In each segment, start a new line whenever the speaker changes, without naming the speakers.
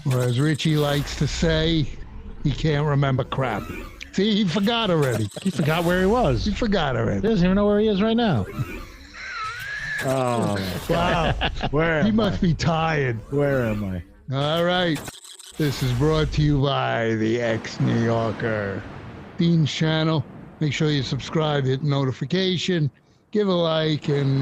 Or as Richie likes to say, he can't remember crap. See, he forgot already.
He forgot where he was.
He forgot
He
already.
doesn't even know where he is right now.
Oh,
Wow.
where
He
am
must be tired.
Where am I?
All right. This is brought to you by the ex-New Yorker. Dean's channel. Make sure you subscribe, hit notification, give a like, and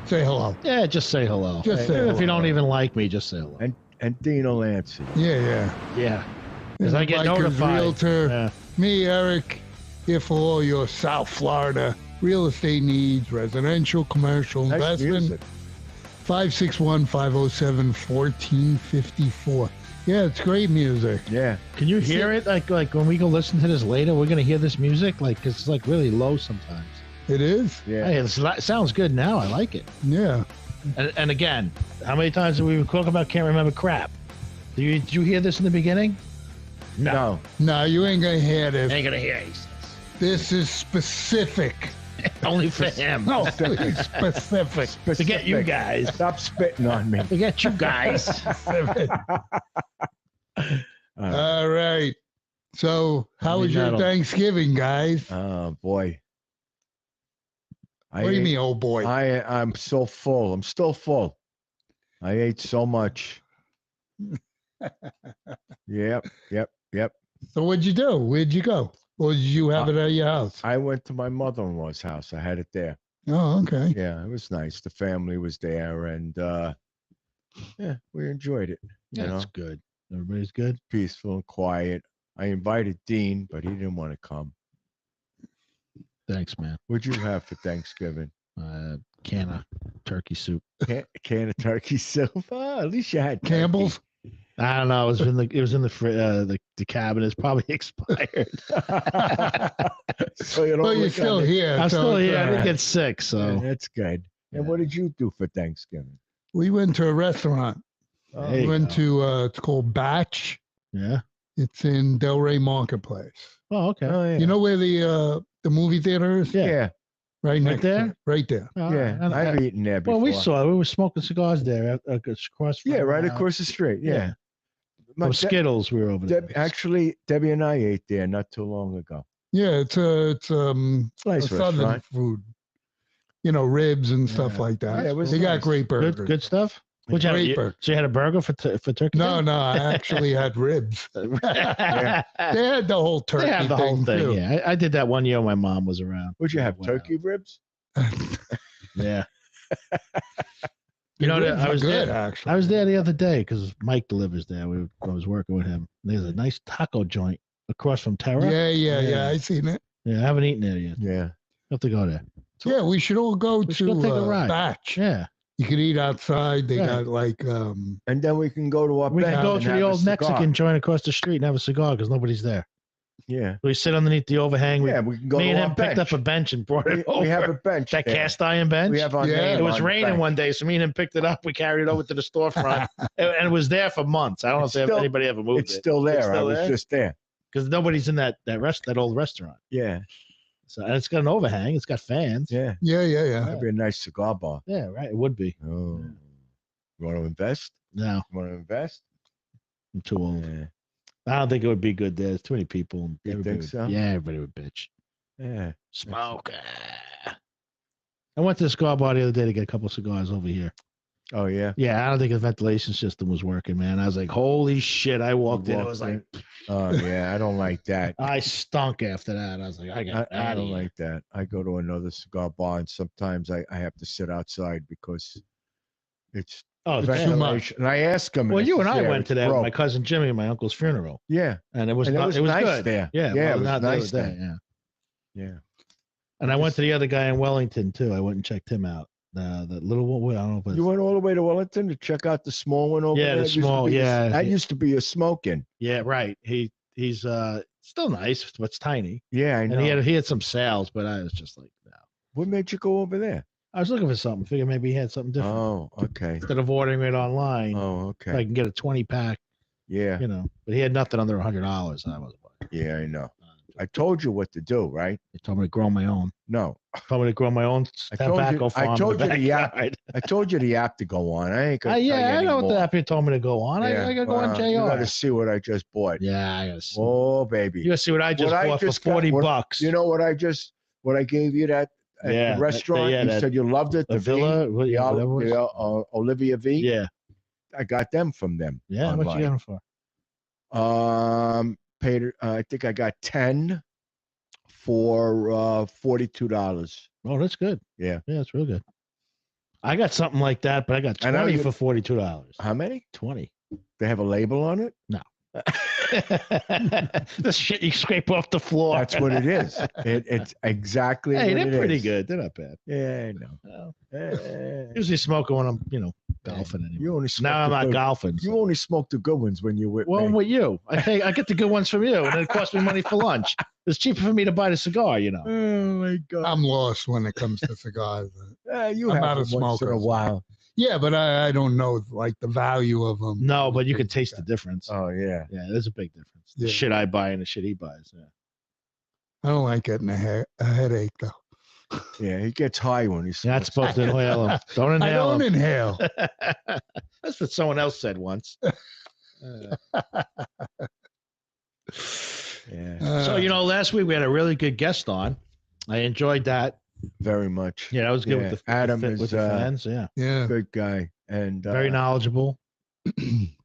say hello.
Yeah, just say hello.
Just say
Even if
hello.
you don't even like me, just say hello.
And Dino Lancy.
Yeah.
Yeah. Because
And
I get
Bikers
notified.
Realtor.
Yeah.
Me, Eric, here for all your South Florida real estate needs, residential, commercial,
Nice
investment.
music.
561-507-1454. Yeah, it's great music.
Yeah.
Can you hear it? Like when we go listen to this later, we're gonna hear this music. Like 'cause it's like really low sometimes.
It is?
Yeah.
Hey, it sounds good now. I like it.
Yeah.
And again, how many times have we talked about can't remember crap? Did you hear this in the beginning?
No.
No, you ain't going to hear this.
Ain't gonna hear it.
This is specific.
Only for him.
No, specific.
Forget you guys.
Stop spitting on me.
Forget you guys.
Specific. All right. So, how was your
that'll-
Thanksgiving, guys?
Oh boy.
What do you mean, oh boy?
I'm so full. I'm still full. I ate so much. Yep.
So, what'd you do? Where'd you go? Or did you have it at your house?
I went to my mother-in-law's house. I had it there.
Oh, okay.
Yeah, it was nice. The family was there, and yeah, we enjoyed it. You know,
That's good. Everybody's good.
peaceful and quiet. I invited Dean, but he didn't want to come.
Thanks, man.
What'd you have for Thanksgiving?
Can of turkey soup.
Can of turkey soup. Oh, at least you had turkey.
Campbell's?
I don't know. It was in the cabinet. It's probably expired.
So you don't
Well, you're
look
still
on it.
here.
I'm
so
still
it's
here. I
all
didn't
right.
get sick, so
Yeah, that's good. And
Yeah.
what did you do for Thanksgiving?
We went to a restaurant.
Oh,
There
We
you
went
go.
to, it's called Batch.
yeah.
It's in Delray Marketplace.
Oh, okay.
oh yeah.
You know where the movie theater is?
Yeah.
Yeah.
Right next to
there?
it. Right there.
Oh,
Yeah.
and
I've eaten there before.
well, we saw it. We were smoking cigars there across from
Yeah, right across the street. Yeah.
From Skittles. We were over there.
Actually, Debbie and I ate there not too long ago.
Yeah, it's a
Nice
southern
restaurant.
food. You know, ribs and stuff
Yeah.
like that.
Yeah, it was
they got
nice.
great burgers.
Good stuff. What'd you have?
Great burger.
So you had a burger for turkey?
No, I actually had ribs.
yeah.
They had the whole turkey
They have the whole thing.
too.
Yeah, I did that one year when my mom was around.
Would you have
Wow.
turkey ribs?
Yeah. You know,
Ribs
I
are
was
good,
there.
actually.
I was there the other day because Mike delivers there. I was working with him. There's a nice taco joint across from Terra.
Yeah. I seen it.
Yeah, I haven't eaten there yet.
Yeah.
Have to go there.
Yeah, we should all go
We should
to
go take a ride.
Batch.
Yeah.
You could eat outside. They
Right.
got like
And then we can go to our
We
bed
can go
and
to
have
the
a
old
cigar.
Mexican joint across the street and have a cigar because nobody's there.
Yeah.
We sit underneath the overhang.
Yeah, we can go
Me
to
and
our
him picked
bench.
up a bench and brought it over.
We have a bench.
that
there.
cast iron bench.
We have our
Yeah.
name
It was
on the
raining
bench.
one day, so me and him picked it up. We carried it over to the storefront, and it was there for months. I don't know
It's
if
still-
anybody ever moved
It's
it
still there. I
still
was
there?
just there.
because nobody's in that old restaurant.
Yeah.
So and it's got an overhang. It's got fans.
Yeah.
yeah.
That'd be a nice cigar bar.
Yeah, right. It would be.
Oh. You want to invest?
No,
You want to invest?
I'm too old.
Yeah.
I don't think it would be good there. There's too many people.
You
Everybody
think
would-
so?
Yeah, everybody would bitch.
Yeah.
Smoke. I went to the cigar bar the other day to get a couple of cigars over here.
Oh yeah.
Yeah, I don't think the ventilation system was working, man. I was like, holy shit. I walked in. It was like,
Oh yeah. I don't like that.
I stunk after that. I was like, I got
I don't like that. I go to another cigar bar and sometimes I have to sit outside because it's
Oh, it's
It's too
bad.
much.
ventilation. And I ask them.
Well,
and
you
they
and I
say,
went
"It's
to that with
broke."
my cousin Jimmy at my uncle's funeral,
Yeah.
and it was
And it
not,
was
it was
nice
good.
there.
Yeah,
Yeah,
well,
it was
not the other
nice
day,
there.
Yeah,
Yeah.
and I went to the other guy in Wellington too. I went and checked him out. The little one. I don't know if it's,
You went all the way to Wellington to check out the small one over
Yeah,
there?
the
It used to
small,
be a-
yeah.
That used to be a smoking.
yeah, right. He's still nice, but it's tiny.
Yeah, I know.
And he had some sales, but I was just like, no.
What made you go over there?
I was looking for something. Figured maybe he had something different.
Oh, okay.
Instead of ordering it online,
Oh,
I
okay.
can get a 20-pack,
Yeah,
you know. But he had nothing under $100. I was like,
yeah, I know. I told you what to do, right?
You told me to grow my own.
No,
Told me to grow my own
I told you-
tobacco farm.
I told
in the
you the app-
backyard.
I told you the app to go on. I ain't gonna tell you
Yeah, I know what
anymore.
the app you told me to go on. I gotta go on
well, You gotta
JR.
see what I just bought.
Yeah, I gotta see.
Oh, baby.
You gotta see what I just
What I
bought
just
for
got-
40
what-
bucks.
You know what I gave you that at
Yeah,
the restaurant? You
that-
said you loved it.
the Villa, whatever it was.
Olivia V.
Yeah,
I got them from them.
yeah. How much you got them for?
Paid. I think I got 10 for $42.
Oh, that's good.
Yeah.
Yeah, that's real good. I got something like that, but I got
I know
20
you-
for $42.
How many?
20.
They have a label on it.
The shit you scrape off the floor.
That's what it is. It's exactly.
Hey,
what
they're
it
pretty
is.
good. They're not bad.
Yeah, I know.
Well,
Eh,
usually smoking when I'm, golfing anymore.
You only smoke
Now I'm
the
not
good-
golfing.
You
so-
only smoke the good ones when you're with
Well, I'm
me.
with you. I get the good ones from you, and it costs me money for lunch. It's cheaper for me to buy the cigar,
Oh my God!
I'm lost when it comes to cigars.
You
I'm
have
not a
them once in
smoker,
a
so-
while.
Yeah, but I don't know like the value of them.
No, but you can taste the difference.
Oh yeah.
Yeah, there's a big difference. The
Yeah.
shit I buy and the shit he buys. Yeah.
I don't like getting a headache though.
Yeah, he gets high when he's
You're not supposed to inhale them. Don't
I
inhale
don't
them.
inhale.
That's what someone else said once.
Yeah,
So, last week we had a really good guest on. I enjoyed that.
very much.
Yeah, that was good
Yeah,
with the
Adam
with
is,
the fans. Yeah,
Yeah.
Good guy, and
very knowledgeable.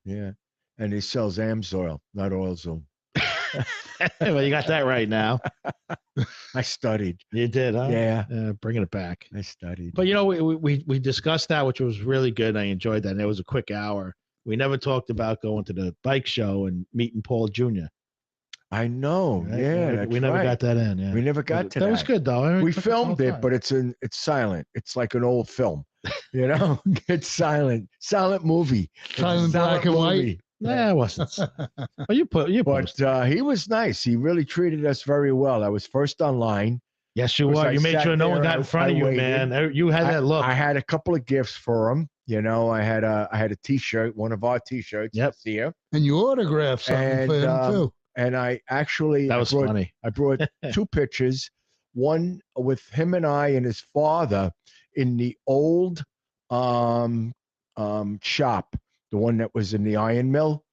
yeah, and he sells Amsoil, not Oilzoom.
Well, you got that right now.
I studied.
You did, huh?
Yeah,
Bringing it back.
I studied.
But we discussed that, which was really good. I enjoyed that. And it was a quick hour. We never talked about going to the bike show and meeting Paul Jr.
I know.
Right?
Yeah, that's
we never
right.
got that in. Yeah,
We never got to that.
That was good though. I
We
took the whole
filmed it,
time.
but it's silent. It's like an old film. It's silent movie. It's a
Silent black and white?
movie.
Nah, it wasn't. But you
But
posted.
he was nice. He really treated us very well. I was first online.
Yes, you
course,
were.
I
You made
sat
sure no one
there,
got in front
I
of you,
waited.
man. You had that look.
I had a couple of gifts for him. I had a T-shirt, one of our T-shirts.
Yep.
This year,
And you autographed something for
And,
him too.
and I actually
That was funny.
I brought two pictures. One with him and I and his father in the old shop, the one that was in the iron mill.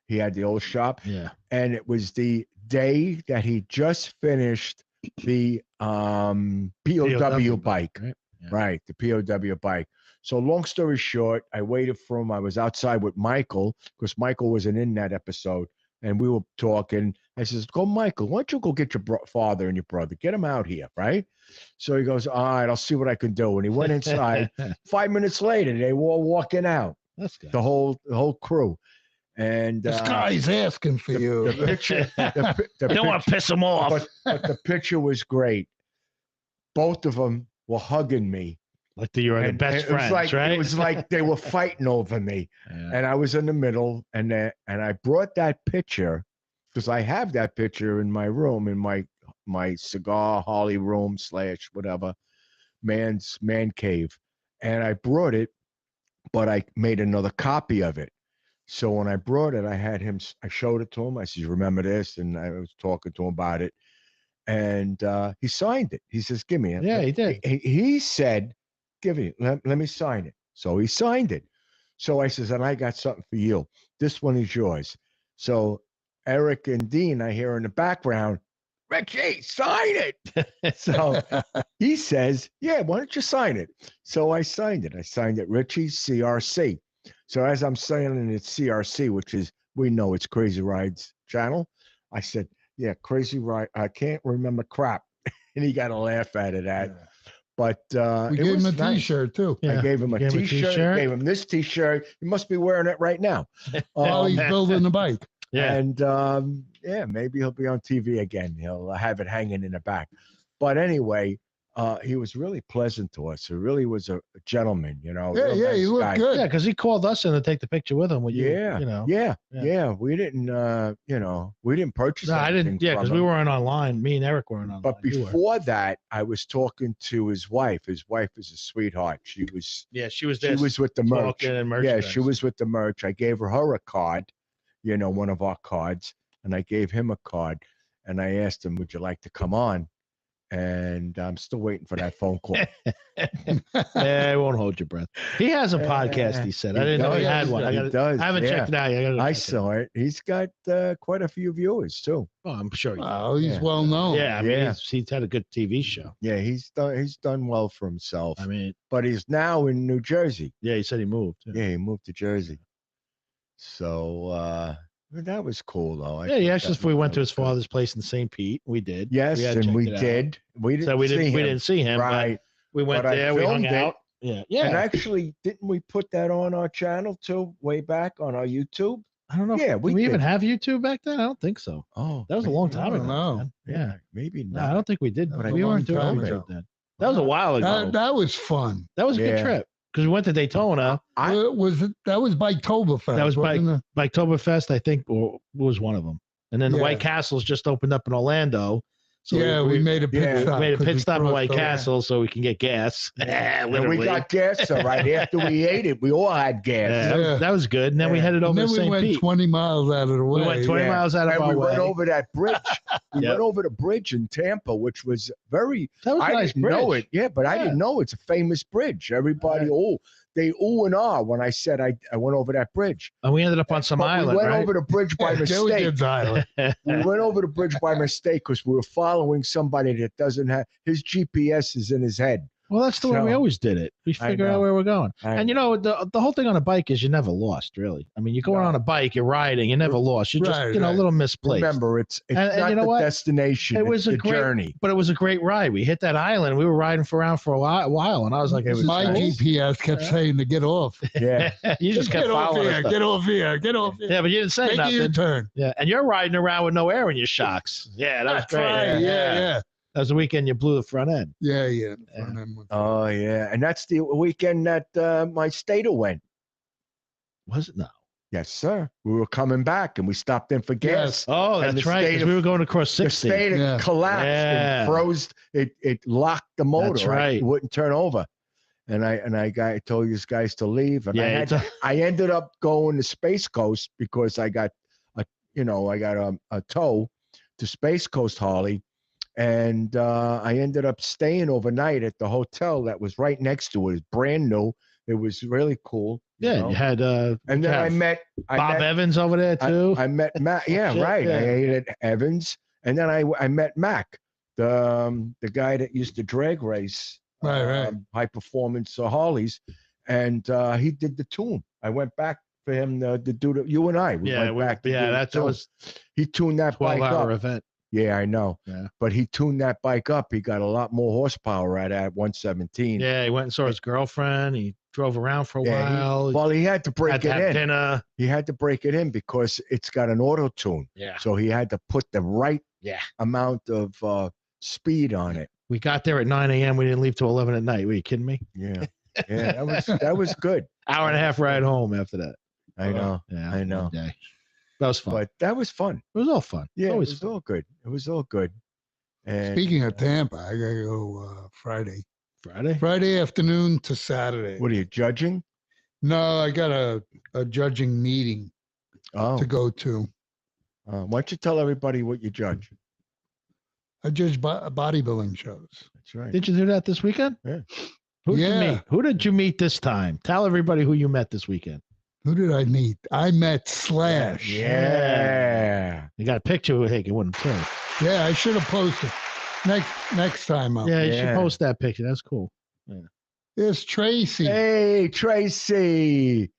He had the old shop,
Yeah.
and it was the day that he just finished the POW bike.
Right? Yeah.
Right, the POW bike. So long story short, I waited for him. I was outside with Michael because Michael wasn't in that episode, and we were talking. I says, "Go, Michael. Why don't you go get your father and your brother? Get them out here, right?" So he goes, "All right, I'll see what I can do." And he went inside. 5 minutes later, they were all walking out.
That's good.
The whole crew. And
This guy's asking for you.
the picture, the
You don't want to piss them off.
but the picture was great. Both of them were hugging me.
Like you were the
And
best
it was
friends,
like,
right?
It was like they were fighting over me,
Yeah.
and I was in the middle. And I brought that picture because I have that picture in my room, in my cigar Harley room / whatever man cave, and I brought it, but I made another copy of it. So when I brought it, I showed it to him. I said, "You remember this?" And I was talking to him about it, and he signed it. He says, "Give me it."
Yeah, he did.
He said, "Give me, let me sign it." So he signed it. So I says, "And I got something for you. This one is yours." So Eric and Dean, I hear in the background, "Richie, sign it." So he says, "Yeah, why don't you sign it?" So I signed it. I signed it, Richie, CRC. So as I'm signing it, CRC, which is, we know it's Crazy Rides channel, I said, "Yeah, Crazy Ride. I can't remember crap." And he got a laugh out of that. But
We
it
gave him
was
a
nice.
T-shirt too.
Yeah.
I gave him a
You gave him a
T-shirt.
t-shirt?
Gave him this T-shirt. He must be wearing it right now.
While he's building the bike.
Yeah.
And yeah, maybe he'll be on TV again. He'll have it hanging in the back. But anyway, he was really pleasant to us. He really was a gentleman,
Yeah,
real
yeah, he
nice
looked
guy.
good.
Yeah, because he called us in to take the picture with him. With you,
Yeah,
you know.
yeah,
Yeah.
yeah. We didn't, we didn't purchase.
No, I didn't.
anything
Yeah,
from
because
him.
we weren't online. Me and Eric weren't online.
But
You were.
before that, I was talking to his wife. His wife is a sweetheart. She was
Yeah, she was there.
with the merch.
talking and
Yeah,
merchandise.
she was with the merch. I gave her a card, one of our cards, and I gave him a card. and I asked him, "Would you like to come on?" And I'm still waiting for that phone call.
I won't hold your breath. He has a podcast. He said. I didn't know he
does.
had one.
He does.
I haven't
yeah.
checked it out.
I saw it. He's got quite a few viewers too.
Oh, I'm sure.
Wow, he's
Yeah.
well known.
Yeah, I mean,
Yeah.
he's had a good TV show.
Yeah, he's done well for himself.
I mean,
But he's now in New Jersey.
yeah, he said he moved.
Yeah, he moved to Jersey. So that was cool though.
Yeah, he asked us if we went to his
good.
father's place in St. Pete. We did.
Yes,
had
and
checked
we
it out.
did. We didn't
So we
see
didn't.
him.
We didn't see him.
Right.
But we went
But I
there. We hung
filmed it.
out. Yeah. Yeah.
And actually, didn't we put that on our channel too, way back on our YouTube?
I don't know.
Yeah,
Did
we
we even
did.
have YouTube back then? I don't think so.
Oh,
That was a long time
I
ago.
don't know.
man.
yeah, maybe
No,
not.
I don't think we did.
That was
We
a long
weren't doing
time
it
ago.
back then. That was a while ago.
That was fun.
That was a good
Yeah.
trip because we went to Daytona.
That was by Toberfest.
That was by
wasn't it?
Oktoberfest, I think, or was one of them. And then the
Yeah.
White Castle's just opened up in Orlando. So
Yeah, we made a pit
yeah,
stop.
made a
'cause
pit
we
stop at
crossed
White
over.
Castle so we can get gas.
And
Literally.
we got gas, all right. After we ate it, we all had gas.
Yeah,
Yeah.
that was good. And then we
Yeah.
headed over
And then
to
we
St.
went
Pete.
20 miles out of the way.
We went 20
Yeah.
miles out of
And
our
we
way.
went over that bridge. We
Yep.
went over the bridge in Tampa, which was very.
That was a
I
nice
didn't know
bridge.
it. Yeah, but I
Yeah.
didn't know it's a famous bridge. Everybody, they ooh and ah when I said I went over that bridge.
And we ended up on some
But
island,
we went
right?
over the bridge by mistake.
Gilligan's Island.
We went over the bridge by mistake because we were following somebody that doesn't have his GPS is in his head.
Well, that's the way we
So,
always did it. We
I
figure out
know.
where we're going.
I
And you know, the whole thing on a bike is you're never lost, really. I mean, you're going
No.
on a bike, you're riding, you're never lost. You're just,
Right,
a
right.
little misplaced.
Remember, it's
And
not
you know
the
what?
destination.
It was
it's
a
the
great-
journey.
But it was a great ride. We hit that island. We were riding around for a while, and I was like,
It was
My
nice.
GPS kept saying to get off.
Yeah.
you just kept
Get off
following
here.
us.
Get off here. Get off here.
Yeah, but you didn't say
Make a
nothing.
U-turn.
Yeah, and you're riding around with no air in your shocks. Yeah, that was
That's
great.
right. Yeah.
That was the weekend you blew the front end.
Yeah.
Yeah.
Front end was-
Oh yeah, and that's the weekend that my stater went.
Was it? No.
Yes, sir. We were coming back and we stopped in for gas.
Oh,
And
that's
the
right. 'Cause
state
we
of-
were going across
The
60.
stator
Yeah.
collapsed
Yeah.
and froze. It locked the motor.
That's right.
It wouldn't turn over. And I told you guys to leave. And
Yeah,
I ended up going to Space Coast because I got a tow to Space Coast Harley. And I ended up staying overnight at the hotel that was right next to it. It was brand new. It was really cool. you
Yeah,
know?
you had
And then I met
Bob Evans over there too.
I met Matt. Yeah,
Shit,
right.
yeah.
I ate at Evans, and then I met Mac, the guy that used to drag race,
Right.
high performance Harleys, and he did the tune. I went back for him to do the. You and I, we went back. To do the
that
tune.
was
He tuned that bike
12-hour
up.
event.
Yeah, I know.
Yeah.
But he tuned that bike up. He got a lot more horsepower at 117.
Yeah, he went and saw his girlfriend. He drove around for a
Yeah,
while.
Well, he had to break
had to
it
have
in.
dinner.
He had to break it in because it's got an auto tune.
Yeah.
So he had to put the right
Yeah.
amount of speed on it.
We got there at 9 a.m. We didn't leave till 11 at night. Were you kidding me?
Yeah. Yeah, that was good.
Hour and a half ride home after that.
I know.
Yeah,
I know.
one day. That was fun.
But that was fun.
It was all fun.
Yeah, it
always
was
fun.
all good. It was all good. And
Speaking of Tampa, I gotta go Friday.
Friday.
Friday afternoon to Saturday.
what are you judging?
No, I got a judging meeting
Oh,
to go to.
why don't you tell everybody what you judge?
I judge bodybuilding shows.
That's right.
Did you do that this weekend?
Yeah.
Who did you
Yeah.
meet? Who did you meet this time? Tell everybody who you met this weekend.
Who did I meet? I met Slash.
Yeah.
You got a picture with Hickey, wouldn't too.
Yeah, I should have posted. Next time up.
Yeah, you should
Yeah.
post that picture. That's cool.
There's Tracy.
Hey, Tracy.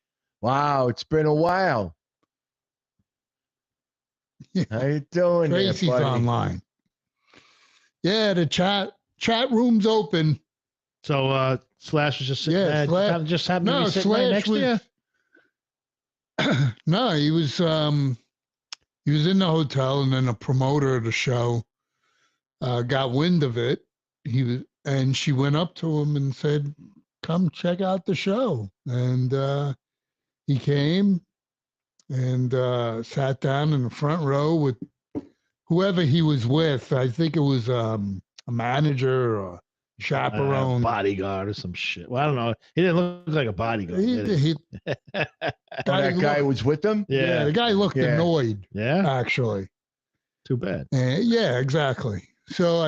Wow, it's been a while. How you doing there,
Tracy's
buddy?
online. Yeah, the chat room's open.
So Slash was just sitting
Yeah,
there.
Slash-
Kinda just happened to
No,
be sitting right
Slash
next
was.
to you.
No, he was in the hotel, and then a promoter of the show got wind of it. And she went up to him and said, "Come check out the show." And he came and sat down in the front row with whoever he was with. I think it was a manager or a chaperone.
Bodyguard or some shit. Well, I don't know. He didn't look like a bodyguard. did he?
Oh, that guy was with them?
Yeah, the guy looked
Yeah.
annoyed,
Yeah.
actually.
Too bad.
Yeah, exactly. So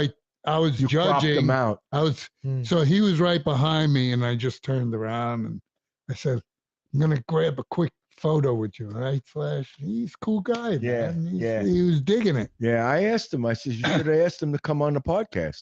I was
You cropped
judging.
them out.
I was
Hmm.
so he was right behind me, and I just turned around and I said, "I'm gonna grab a quick photo with you, all right, Flash?" He's a cool guy,
Yeah,
man.
yeah.
He was digging it.
Yeah, I asked him. I said, you should have asked him to come on the podcast.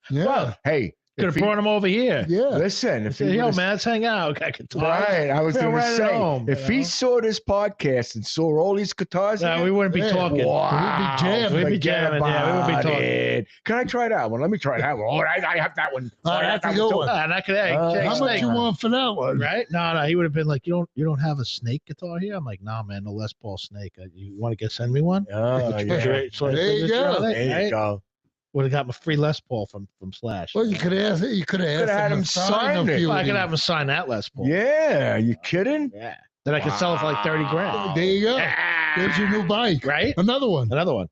Yeah,
Well, hey,
Could
if
have brought him over here.
yeah.
listen,
I
if
said,
he
yo,
would've-
man, let's hang out. I could talk.
right, I was
Yeah,
going to
right at
say,
home,
if
you
he
know?
saw this podcast and saw all these guitars,
No, we wouldn't be
Yeah.
talking.
wow,
jamming.
We'd be
forget
jamming, yeah, we would be
about
talking.
it. Can I try that one? Let me try that one. Oh, I have that one.
Oh,
Oh, I have
that's a
that
good
too.
one.
And I could, hey,
Uh,
Jake
How much
Snake,
you want for that one?
right? No, he would have been like, you don't have a Snake guitar here? I'm like, nah, man, no Les Paul Snake. You want to send me one?
Oh, yeah.
So
There you go.
There you go.
Would have got my free Les Paul from Slash.
Well, you could ask. You could have
Coulda
asked
had
him
him
to sign
sign
a
it.
few.
Well, I
of
could
these.
have him sign that Les Paul.
Yeah, you kidding?
Yeah. Then I could sell it for like 30 grand.
There you go. There's your new bike.
Right?
Another one.
Another one.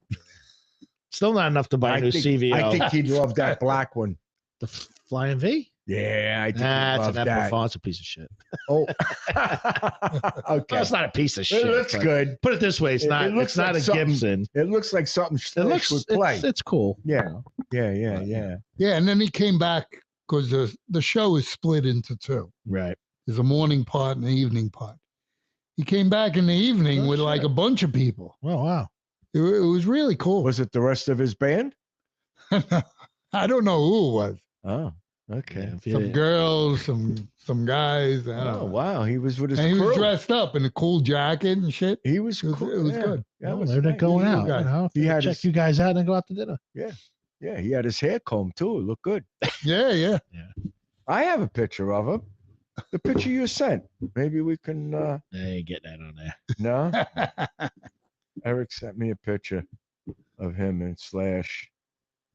Still not enough to buy a new CVO.
I think he'd love that black one.
The Flying V?
Yeah, I think he'd
Nah,
love
it's an
that.
Epiphone. It's a piece of shit.
Oh,
Well,
okay.
it's not a piece of shit.
It looks
but
good.
Put it this way, it's
It
not.
looks
It's not
like
a
something
Gibson.
It looks like something
It
Slash
looks.
would play.
It's cool.
Yeah. Yeah.
Yeah, and then he came back because the show is split into two.
Right.
There's a morning part and an evening part. He came back in the evening
Oh,
with like
shit.
a bunch of people.
Oh wow.
It was really cool.
Was it the rest of his band?
I don't know who it was.
Oh, okay.
Yeah,
Some girls, some guys. I don't
Oh,
know.
wow. He was with his
And he
crew.
was dressed up in a cool jacket and shit.
He was
It was-
cool.
it was
yeah.
good.
That
Well,
was
they're
nice.
going
He's a
out.
good guy.
You know,
He had
check
his-
you guys out and go out to dinner.
Yeah, he had his hair combed too. It looked good.
Yeah, yeah.
I have a picture of him. The picture you sent. Maybe we can.
They ain't getting that on there.
No, Eric sent me a picture of him and Slash.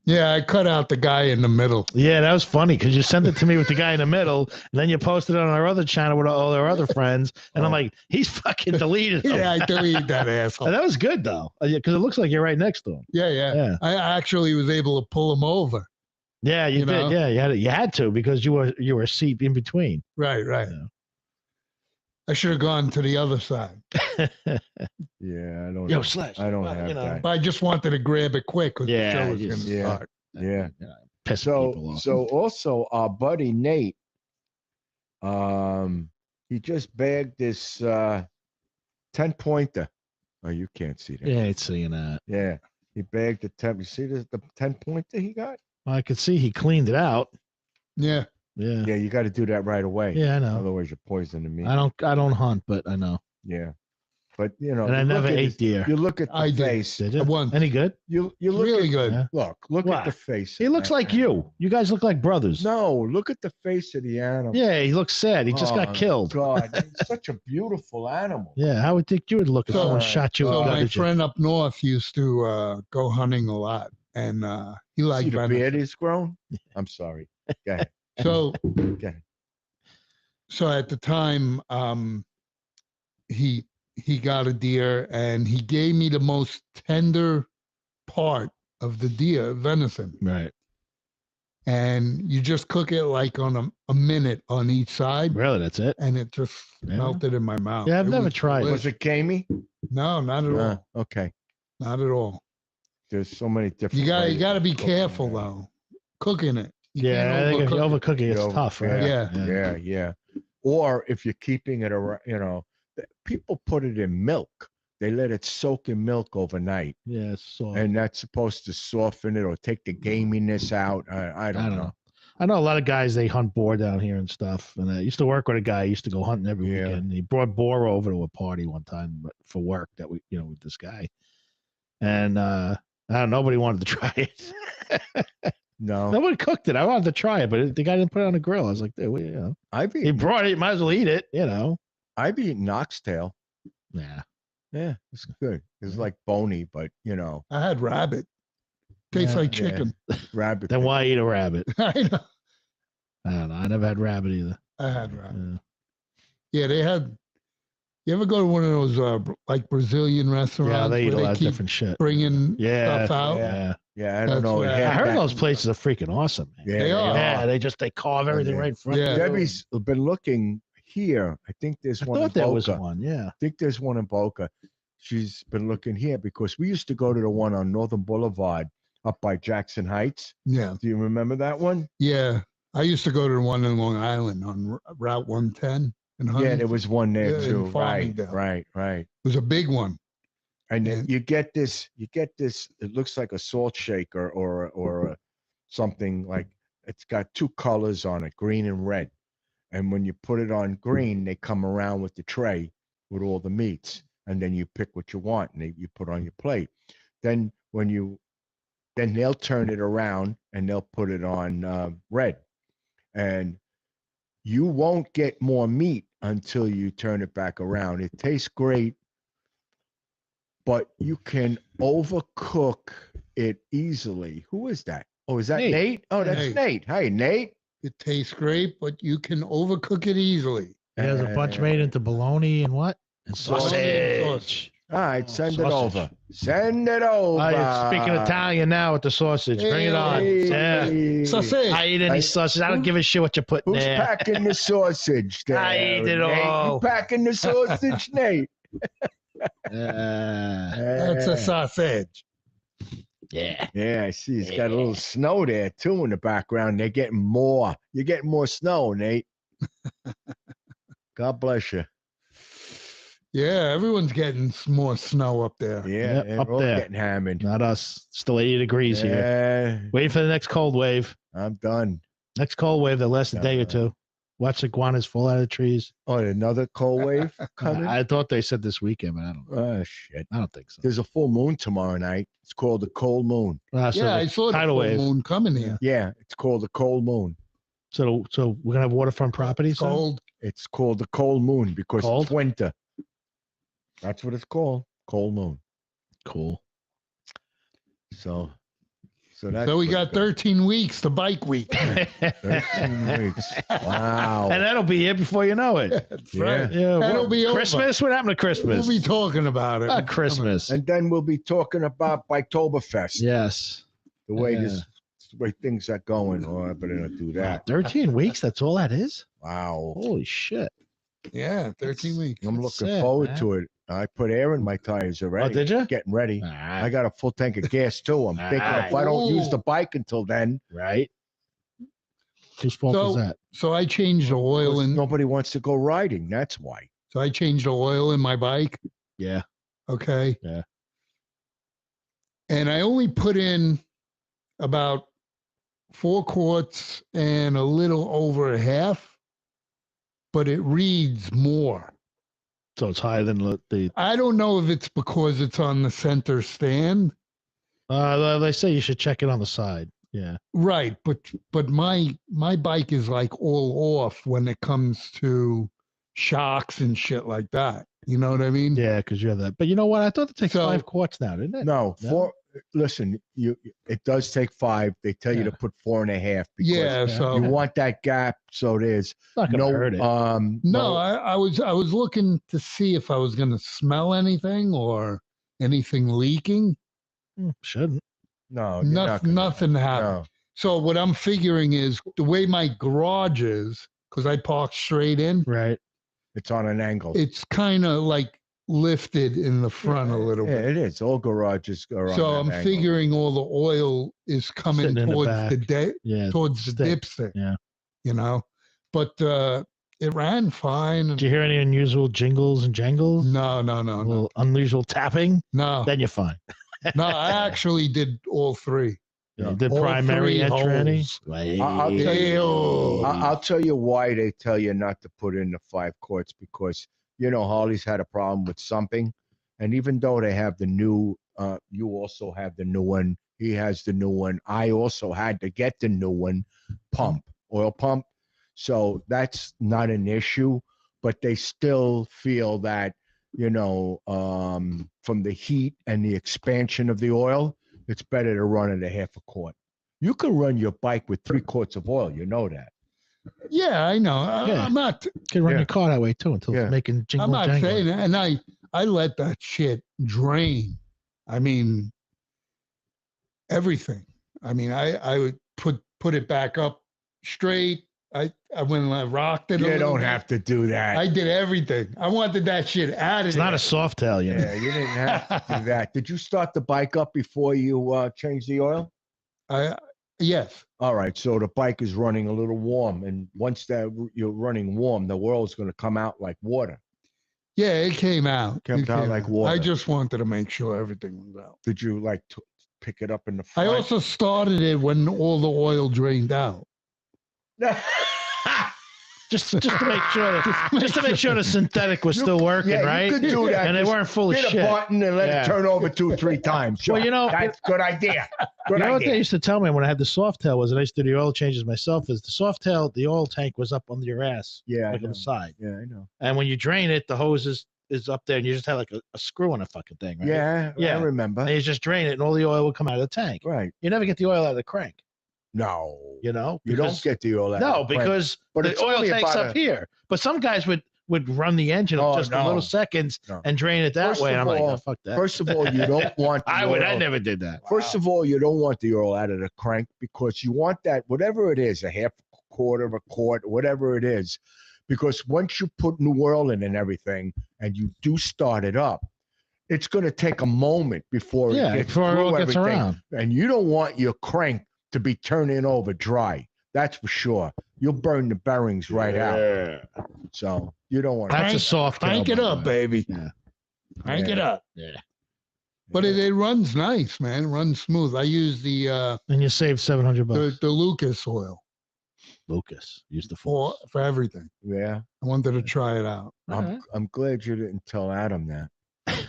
Yeah, I cut out the guy in the middle.
Yeah, that was funny because you sent it to me with the guy in the middle, and then you posted it on our other channel with all our other friends, and I'm
Oh.
like, he's fucking deleted them.
Yeah, I deleted that asshole.
And that was good though, because it looks like you're right next to him.
Yeah, yeah.
Yeah,
I actually was able to pull him over.
yeah, you
You
did.
know?
Yeah, you had to because you were a seat in between.
Right, right.
Yeah.
I should have gone to the other side.
Yeah, I don't.
Yo,
know.
Slash.
I don't
well,
have
you know,
that.
But I just wanted to grab it quick because
Yeah,
the show was
just-
going to
yeah.
start.
Yeah.
pissing people off.
So also our buddy Nate, he just bagged this 10-pointer. Oh, you can't see that.
yeah, it's seeing that.
Yeah, he bagged the 10. You see the 10-pointer he got?
Well, I could see he cleaned it out.
Yeah.
Yeah,
Yeah, you got to do that right away.
yeah, I know.
Otherwise, you're poisoning me.
I don't hunt, but I know.
Yeah, but you know,
And I
you
never
look at
ate
his-
deer.
You look at the
I did.
face.
Did you?
Once.
Any good?
You look
Really
at,
good.
Yeah.
look
What?
at the face.
He
of
looks
that
like
animal.
you. You guys look like brothers.
No, look at the face of the animal.
Yeah, he looks sad. He just
Oh,
got killed.
God, it's such a beautiful animal.
Yeah, how would think you would look if
So-
someone shot you
So
and
my
gutted you?
friend up north used to go hunting a lot, and he
See
liked
the
venison.
beard he's grown? I'm sorry. Go ahead.
So,
Go ahead.
so at the time, he got a deer, and he gave me the most tender part of the deer, venison,
Right.
and you just cook it like on a minute on each side,
Really, that's it?
and it just
Yeah.
melted in my mouth.
Yeah, I've
It
never
was
tried.
Was
delicious.
it gamey?
No, not at all.
Okay.
Not at all.
There's so many different.
You
ways
got to
of
be
cooking
careful
it.
though, cooking it. You
Yeah, I
can't
think if you
overcook it.
overcook it, it's
Yo,
tough, right?
Yeah.
Yeah. Or if you're keeping it around, people put it in milk. They let it soak in milk overnight,
Yeah, it's soft.
and that's supposed to soften it or take the gaminess out. I don't know.
I know a lot of guys, they hunt boar down here and stuff. And I used to work with a guy, he used to go hunting every
Yeah.
weekend. He brought boar over to a party one time but for work that we, with this guy. And I don't know, nobody wanted to try it.
No,
Nobody cooked it. I wanted to try it, but the guy didn't put it on the grill. I was like, dude,
I've
he
eaten,
brought it, you might as well eat it,
I've eaten oxtail.
Yeah.
Yeah, it's good. It's like bony, but
I had rabbit. Tastes
Yeah,
like
yeah.
chicken.
rabbit.
Then why eat a rabbit?
I know.
I don't know. I never had rabbit either.
I had rabbit.
Yeah,
Yeah, they had. You ever go to one of those like Brazilian restaurants?
yeah they eat
where
a lot of
keep
different shit.
bringing
Yeah.
stuff out?
Yeah.
Yeah, I don't
That's
know.
what
It
I
had
I heard
that-
those places are freaking awesome, man.
Yeah,
They are.
Yeah, they carve everything
Yeah.
right in front of
Yeah.
you.
Debbie's been looking here. I think there's
I
one in
thought there was
Boca.
one, yeah.
I think there's one in Boca. she's been looking here because we used to go to the one on Northern Boulevard up by Jackson Heights.
Yeah.
Do you remember that one?
Yeah. I used to go to the one in Long Island on Route 110 in
Yeah,
Huntington.
there was one there
Yeah, in
too. Right,
Farmingdale.
right, right.
It was a big one.
And
And-
you get this. It looks like a salt shaker or something like it's got two colors on it, green and red. And when you put it on green, they come around with the tray with all the meats, and then you pick what you want and you put on your plate. Then then they'll turn it around and they'll put it on red, and you won't get more meat until you turn it back around. It tastes great, but you can overcook it easily. Who is that? Oh, is that
Nate.
Nate? Oh, that's
Nate.
Nate. Hi, Nate.
It tastes great, but you can overcook it easily.
There's a bunch made into bologna and what? And sausage.
All right, send it
Sausage.
over. Send it over.
Oh, you're speaking Italian now with the sausage. Bring it on. Yeah.
Hey.
Sausage.
I eat any sausage. I don't give a shit what you put in
Who's
there.
packing the sausage there?
I eat it
Nate?
all.
You packing the sausage, Nate?
That's a sausage.
Yeah.
Yeah, I see. It's got a little snow there too in the background. They're getting more. You're getting more snow, Nate. God bless you.
Yeah, everyone's getting more snow up there.
Yeah,
Yep,
they're
up
all
there.
getting hammered.
Not us. Still 80 degrees here.
Yeah,
Waiting for the next cold wave.
I'm done.
Next cold wave that lasts a day or two. Watch the iguanas fall out of the trees.
Oh, another cold wave coming?
I thought they said this weekend, but I don't know.
Oh, shit.
I don't think so.
There's a full moon tomorrow night. It's called the cold moon.
So
Yeah,
the
I saw the
tidal
full
wave.
moon coming here.
Yeah, it's called the cold moon.
So we're gonna have waterfront properties. soon?
Cold.
It's called the cold moon because
Cold?
it's winter. That's what it's called. Cold moon.
Cool.
So that's
So we
pretty
got
good.
13 weeks to bike week.
13 weeks. Wow.
And that'll be here before you know it.
That's
Yeah.
right.
Yeah.
That'll
what-
be over.
Christmas. What happened to Christmas?
We'll be talking about it.
Christmas.
And then we'll be talking about Biketoberfest.
Yes.
The way
Yeah.
the way things are going. Oh, I better not do that.
13 weeks. That's all that is.
Wow.
Holy shit.
Yeah, 13 weeks.
I'm
That's
looking
sad,
forward
man.
to it. I put air in my tires
Oh,
already.
did you?
Getting ready. I got a full tank of gas too. I'm thinking if I don't use the bike until then,
Right. Whose fault was
So-
that?
So I changed the oil in.
nobody wants to go riding. That's why.
So I changed the oil in my bike.
Yeah.
Okay.
Yeah.
And I only put in about 4 quarts and a little over a half, but it reads more.
So it's higher than the.
I don't know if it's because it's on the center stand.
They say you should check it on the side. Yeah.
Right, but my bike is like all off when it comes to shocks and shit like that. You know what I mean?
Yeah, because you're that. But you know what? I thought it takes
So-
5 quarts now, didn't it?
No,
No?
4. Listen, it does take 5. They tell you to
Yeah.
put 4.5 because
Yeah, so
you want that gap so there's
It's not gonna
no
hurt it.
no, I was looking to see if I was gonna smell anything or anything leaking.
Shouldn't.
no, you're not gonna-
Nothing happened.
No.
So what I'm figuring is the way my garage is, because I park straight in,
Right.
It's on an angle.
it's kind of like lifted in the front a little
Yeah,
bit.
it is. All garages are on
So
that
I'm
angle.
figuring all the oil is coming
Sitting in the
towards
back. Yeah.
towards the
stick.
dipstick.
Yeah.
You know, but it ran fine.
Did you hear any unusual jingles and jangles?
No.
A little unusual tapping?
No,
Then you're fine.
I actually did all 3.
You
Yeah.
did
All
primary
3
entry any?
holes.
I'll tell you-
Ew.
I'll tell you why they tell you not to put in the 5 quarts because Harley's had a problem with sumping, and even though they have the new, you also have the new one. He has the new one. I also had to get the new one, oil pump. So that's not an issue, but they still feel that from the heat and the expansion of the oil, it's better to run it a half a quart. You can run your bike with 3 quarts of oil. You know that.
Yeah, I know.
Yeah.
I'm not.
You can run
Yeah.
your car that way too until
Yeah.
it's making jingle
I'm not
jangle.
saying that. And I let that shit drain. I mean, everything. I mean, I would put it back up straight. I when I rocked it.
You don't have to do that.
I did everything. I wanted that shit out of
It's
there.
not a soft tail, you know.
Yeah, you didn't have to do that. Did you start the bike up before you changed the oil?
Yes.
All right, so the bike is running a little warm, and once that you're running warm, the oil's going to come out like water.
Yeah, it came out.
Came out like water.
I just wanted to make sure everything was out.
Did you like pick it up in the
I
front?
also started it when all the oil drained out.
just to make sure the synthetic was still working,
yeah,
right?
You could do that.
And they weren't full of
hit
shit.
a button and let it turn over 2 or 3 times. Sure.
Well, you know,
that's a good idea. Good
you know what
idea.
they used to tell me when I had the soft tail was, and I used to do the oil changes myself, is the soft tail, the oil tank was up under your ass,
Yeah,
like on the side.
Yeah, I know.
And when you drain it, the hose is up there, and you just have like a screw on a fucking thing, right?
Yeah, I remember.
And you just drain it, and all the oil would come out of the tank.
Right.
You never get the oil out of the crank,
No.
you know?
You don't get the oil out.
No,
of the crank.
because
But
the
it's
oil
only
tank's
about
up here. But some guys would run the engine
Oh,
just a
no.
little seconds
No.
and drain it that
First
way. And
of
I'm like,
all-
oh, fuck that.
First of all, you don't want the
I
oil.
never did that.
First of all, you don't want the oil out of the crank because you want that, whatever it is, a half, a quarter, a quart, whatever it is, because once you put new oil in and everything, and you do start it up, it's going to take a moment before it gets
before it
through
all gets
everything.
around.
And you don't want your crank to be turning over dry. That's for sure. You'll burn the bearings right out. So you don't want
That's a soft tail.
Crank it
by the
up,
way.
baby.
Yeah.
Crank it up.
Yeah.
But it runs nice, man. It runs smooth. I use the
And you save $700.
the Lucas oil
Lucas, use the full.
for everything.
Yeah.
I wanted to try it out.
I'm glad you didn't tell Adam that.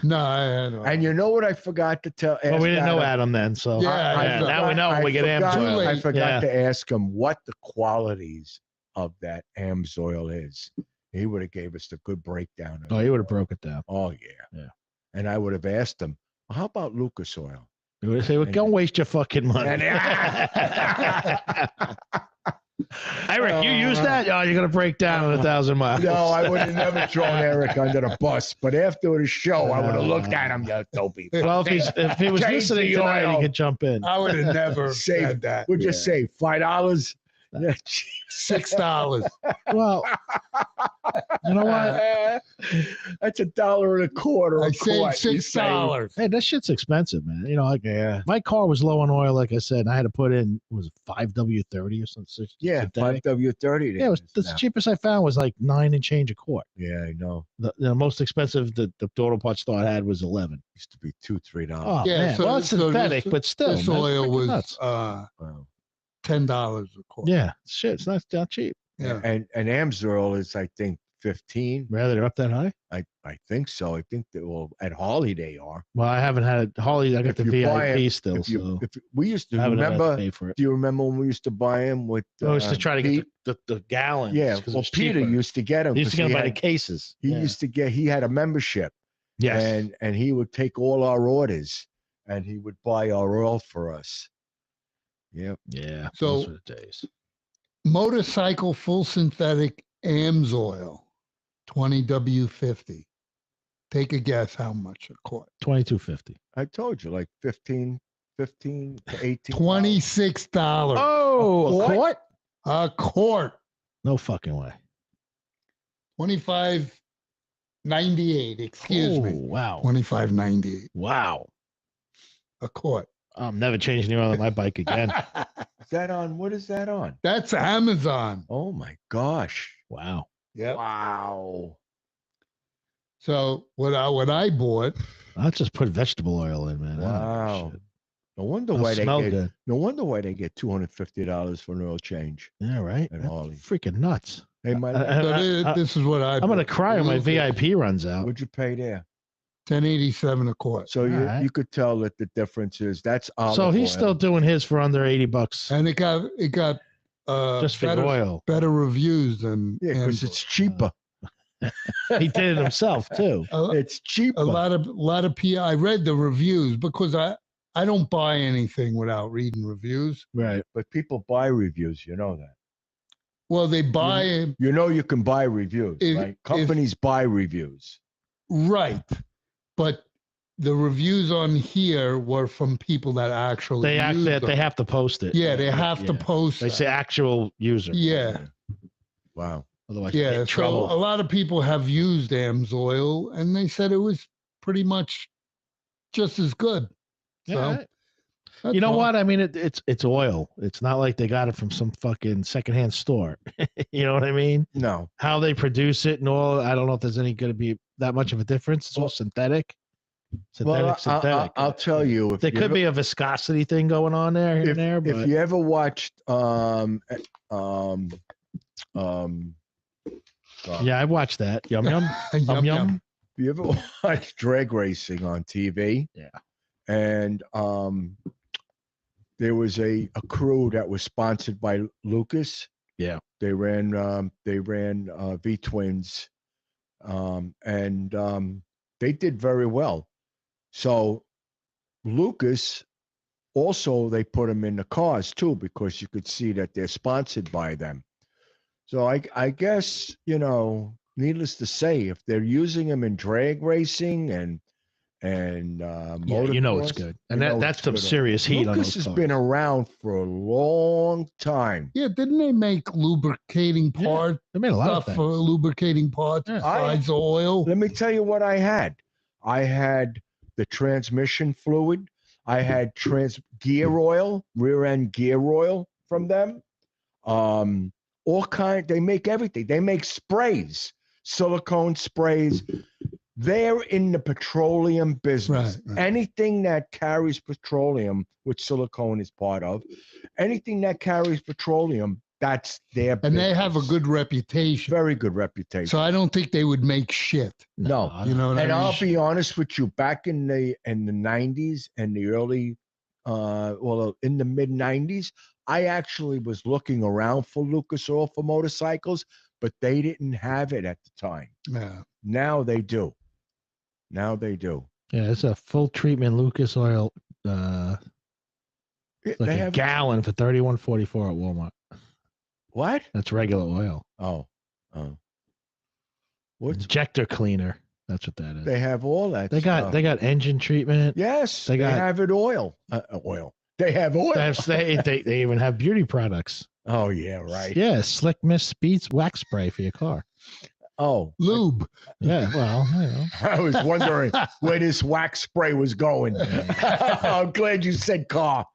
No, I don't.
And you know what I forgot to tell?
Well, we
ask
didn't know
Adam?
Adam then, so
Yeah,
now we know when we get Amsoil.
I forgot
Yeah.
to ask him what the qualities of that Amsoil is. He would have gave us the good breakdown. Of
Oh, you would have broke it down.
Oh yeah.
Yeah.
And I would have asked him, well, how about Lucas oil?
You would have said, well, don't waste your fucking money. Eric, you use that? Oh, you're going to break down in 1,000 miles.
No, I would have never thrown Eric under the bus. But after the show, I would have looked at him. You dopey.
Well, if he was
Change
listening
the
tonight,
oil.
he could jump in.
I would have never
Save
said that.
We'll just say $5. Yeah.
$6.
Well, you know what?
That's $1.25
I
a quart.
saved
You
$6.
Hey, that shit's expensive, man. You know, like
Yeah.
my car was low on oil, like I said, and I had to put in, was it 5W30 or something?
Yeah,
synthetic?
5W30.
Yeah, it was the
now.
cheapest I found was like 9 and change a quart.
Yeah, I know.
The most expensive the auto parts store had was 11.
Used to be $2-3.
Oh,
Yeah,
man.
so-
Well, it's
so
synthetic,
this-
but still.
This
man, it's
oil
freaking
was
nuts.
Wow.
$10 a quart.
Yeah, shit, it's not cheap.
Yeah.
And Amsoil is, I think, 15.
Rather, they're up that high?
I think so. I think that, well, at Harley they are.
Well, I haven't had Harley. I got
If
the
you buy
VIP
it-
still,
If you,
so
if we used to
I haven't had to
remember,
pay for it.
do you remember when we used to buy them with?
I used to try to
Pete?
get the gallons.
Yeah,
'cause it
well,
was
Peter
cheaper.
used to get them.
He used to get them by the cases.
He
Yeah.
used to get. He had a membership,
Yes.
and he would take all our orders, and he would buy our oil for us. Yep.
Yeah.
So-
those were the days.
Motorcycle full synthetic Amsoil, 20W50. Take a guess how much a quart?
$22.50.
I told you, like 15 to 18.
$26.
Oh,
a quart?
A quart.
No fucking way.
25.98. Excuse me.
Wow.
25.98.
Wow.
A quart.
I'm never changing the oil on my bike again.
Is that on? What is that on?
That's Amazon.
Oh my gosh!
Wow.
Yeah.
Wow.
So what I bought,
I'll just put vegetable oil in, man. I don't give a
Wow.
shit.
No wonder
It'll
why they
smell
get.
good.
No wonder why they get $250 for an oil change.
Yeah, right.
At
That's
Harley.
freaking nuts.
They might.
so this is what I.
I'm gonna
bought.
cry when my
Lucas,
VIP runs out.
What'd you pay there?
$10.87 a quart,
So you
Alright.
you could tell that the difference is that's olive
So he's
oil.
still doing his for under $80
and it got
just for
better,
oil.
better reviews than
Yeah, because
Amsoil.
it's cheaper.
He did it himself too.
It's cheaper.
a lot of I read the reviews because I don't buy anything without reading reviews.
Right.
But people buy reviews. You know that.
Well, they buy
You know you can buy reviews.
If-
Right? Companies buy reviews.
right, but the reviews on here were from people that actually
They
use them.
they have to post it.
Yeah, they have to
Yeah.
post.
They
that.
say actual user.
Yeah.
Wow.
Otherwise, you get
Yeah,
in
so
trouble.
a lot of people have used AMSoil, and they said it was pretty much just as good. So
Yeah.
that's
You know
all.
what? I mean, it's oil. It's not like they got it from some fucking secondhand store. You know what I mean?
No.
How they produce it and all. I don't know if there's any going to be that much of a difference. It's all synthetic.
Well,
Synthetic.
I'll tell you, if
There
you
could
ever,
be a viscosity thing going on there here and there,
if
but
you ever watched um um
yeah, I watched that. Yum yum.
Yum, yum.
if you ever watched drag racing on TV,
Yeah.
and there was a crew that was sponsored by Lucas.
Yeah.
They ran V Twins, and they did very well. So Lucas also, they put them in the cars too, because you could see that they're sponsored by them. So I guess, needless to say, if they're using them in drag racing and
Yeah, you know it's
motocross,
good. And
you know
that's
it's
some
good.
serious heat on
Lucas
those
has
cars.
been around for a long time.
Yeah, didn't they make lubricating
Yeah,
part
They made a lot of
stuff
things.
for lubricating parts
Yeah.
besides oil?
Let me tell you what I had. I had the transmission fluid. I had gear oil, rear end gear oil from them. They make everything. They make sprays, silicone sprays. They're in the petroleum business.
Right.
Anything that carries petroleum, which silicone is part of, anything that carries petroleum, that's their
And they have a
business.
good reputation.
Very good reputation.
So I don't think they would make shit.
No.
You know what
And
I mean?
I'll be honest with you, back in the 90s and the early in the mid 90s, I actually was looking around for Lucas Oil for motorcycles, but they didn't have it at the time.
Yeah.
Now they do.
Yeah, it's a full treatment Lucas oil. Like
They
a
have
gallon for $31.44 at Walmart.
what?
That's regular oil.
Oh. What's
Injector cleaner. That's what that is.
they have all that
They
stuff.
got engine treatment.
Yes,
they
they
got-
have it oil. Oil. They have oil.
They even have beauty products.
Oh yeah, right.
Yeah, Slick Mist Speeds wax spray for your car.
Oh,
Lube.
Yeah, well, you know.
I was wondering where this wax spray was going. I'm glad you said car.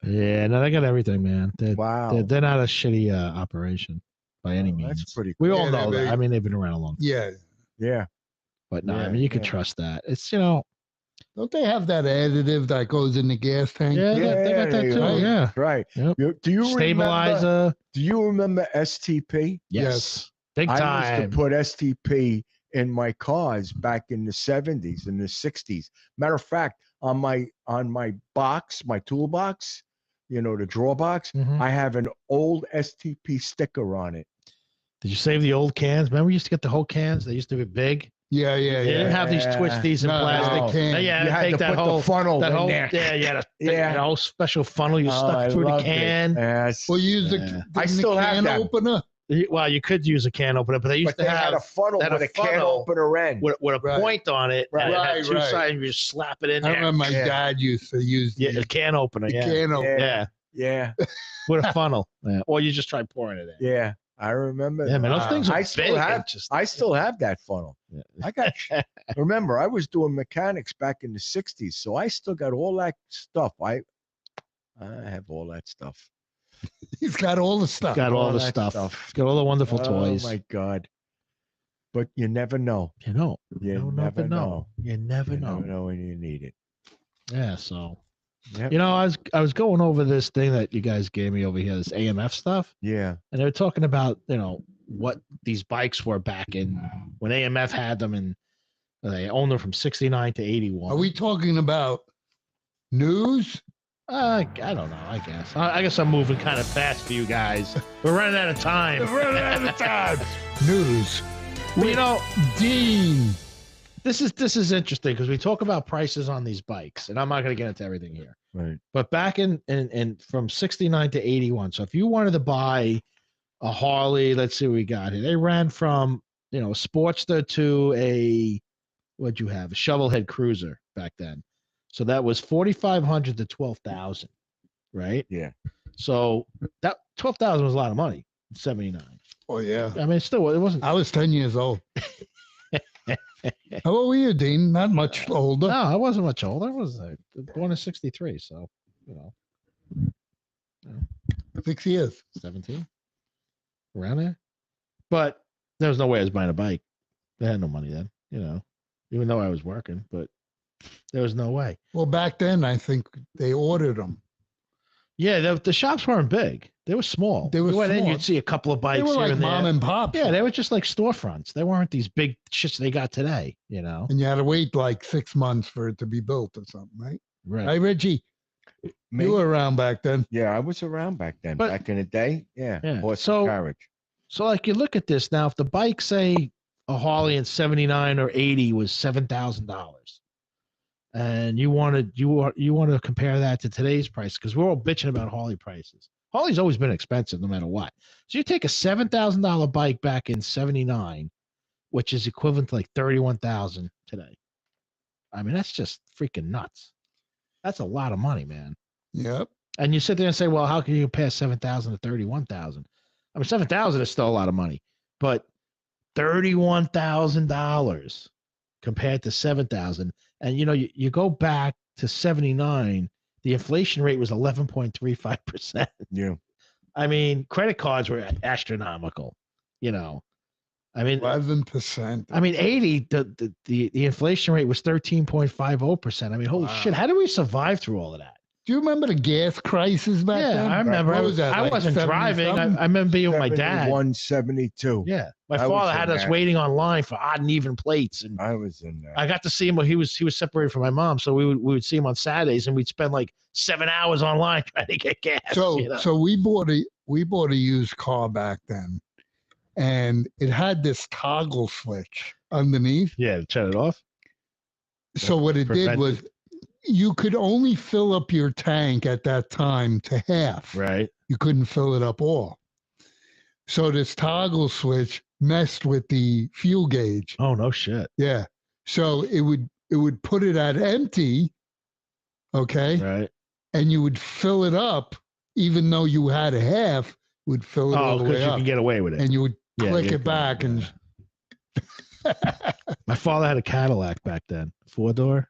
Yeah, no, they got everything, man.
Wow.
They're not a shitty operation by any means.
That's pretty
We
cool.
all
Yeah,
know
they-
that. I mean, they've been around a long time.
Yeah.
Yeah.
But no, I
Yeah,
mean, you can
yeah.
trust that. It's,
Don't they have that additive that goes in the gas tank?
yeah, they got that
they-
too.
right.
Yeah.
Right.
Yep.
Do you remember?
Stabilizer.
Do you remember STP?
Yes. Big
I
time.
used to put STP in my cars back in the 70s and the 60s. Matter of fact, on my box, my toolbox, the drawer box,
Mhm.
I have an old STP sticker on it.
Did you save the old cans? Remember we used to get the whole cans? They used to be big.
Yeah.
They didn't have these
Yeah.
twisties in
No,
plastic.
they can't.
Yeah,
You
yeah,
had
take
to
that
put
whole
the funnel
that
in
whole
there.
yeah, yeah,
Yeah.
that whole special funnel you
Oh,
stuck
I
through the
loved it.
can.
Yes.
Well, use the,
Yeah.
didn't
I
the
still have
can
that.
opener.
Well, you could use a can opener, but they used
But
to
they had a
have
funnel
they had
with
a
a can
funnel
opener end.
with a
Right.
point on it.
Right.
And it had
Right,
two
right.
sides. You just slap it in
I
there.
remember my
Yeah.
dad used to use
Yeah,
the,
a can opener.
the
Yeah.
can opener.
Yeah.
Yeah.
With a funnel. Yeah. Or you just try pouring it in.
Yeah. I remember.
Yeah, man, those
Wow.
things are
I
big.
still have.
and just,
I still have that funnel.
Yeah.
I got. Remember, I was doing mechanics back in the 60s, so I still got all that stuff. I have all that stuff.
He's got all the stuff.
got all
all
the
that
stuff.
stuff.
It's got all the wonderful toys.
Oh my God. But you never know.
You know.
You
You'll
never know.
You never
You
know.
never know when you need it.
Yeah, so
Yep.
I was going over this thing that you guys gave me over here, this AMF stuff,
Yeah.
and they were talking about, what these bikes were back in when AMF had them, and they owned them from 69 to 81.
Are we talking about news?
I don't know, I guess. I guess I'm moving kind of fast for you guys. We're running out of time.
We're running out of time. News.
Well,
Dean.
this is interesting because we talk about prices on these bikes, and I'm not going to get into everything here.
Right.
But back in from 69 to 81. So if you wanted to buy a Harley, let's see what we got here. They ran from, a Sportster to a shovelhead cruiser back then. So that was 4,500 to 12,000, right?
Yeah.
So that 12,000 was a lot of money in 79.
Oh yeah.
I mean, still, it wasn't.
I was 10 years old. How old were you, Dean? Not much older.
No, I wasn't much older. I was born in '63, so you know,
6 years.
17 around there. But there was no way I was buying a bike. They had no money then, you know, even though I was working, but there was no way.
Well, back then, I think they ordered them.
Yeah, the shops weren't big. They were small.
They were
you went in,
small.
you'd see a couple of bikes
They were
here
like
and
mom
there.
and pop.
Yeah, they were just like storefronts. They weren't these big shits they got today, you know.
And you had to wait like 6 months for it to be built or something, right?
Right.
Right, Reggie?
Me?
You were around back then.
Yeah, I was around back then.
But-
back in the day, yeah.
Yeah,
Horse
so-
and carriage.
So like you look at this now, if the bike, say a Harley in '79 or '80 was $7,000, and you want to compare that to today's price, because we're all bitching about Harley prices. Harley's always been expensive no matter what. So you take a $7,000 bike back in '79, which is equivalent to like $31,000 today. I mean, that's just freaking nuts. That's a lot of money, man.
Yep.
And you sit there and say, well, how can you compare 7,000 to 31,000? I mean, 7,000 is still a lot of money, but $31,000 compared to 7,000. And you know, you go back to '79, the inflation rate was 11.35%.
Yeah.
I mean, credit cards were astronomical, you know. I mean,
11%.
I mean, '80, the inflation rate was 13.50%. I mean, holy
Wow.
shit, how did we survive through all of that?
Do you remember the gas crisis back
Yeah,
then?
I remember.
What was that,
I
like
wasn't
70
driving.
something?
I remember being with my dad.
71, 72.
Yeah, my
I was
father
in
had us
that.
waiting online for odd and even plates, and
I was in there.
I got to see him when he was separated from my mom, so we would see him on Saturdays, and we'd spend like 7 hours online trying to get gas.
So
you know?
so we bought a used car back then, and it had this toggle switch underneath.
Yeah, shut it off.
So what it did was you could only fill up your tank at that time to half.
Right.
You couldn't fill it up all. So this toggle switch messed with the fuel gauge.
Oh no shit.
Yeah. So it would put it at empty, okay?
Right.
And you would fill it up even though you had a half, would fill it all the
because
way
you
up.
can get away with it.
And you would
Yeah,
click
yeah,
it back and
My father had a Cadillac back then, 4-door.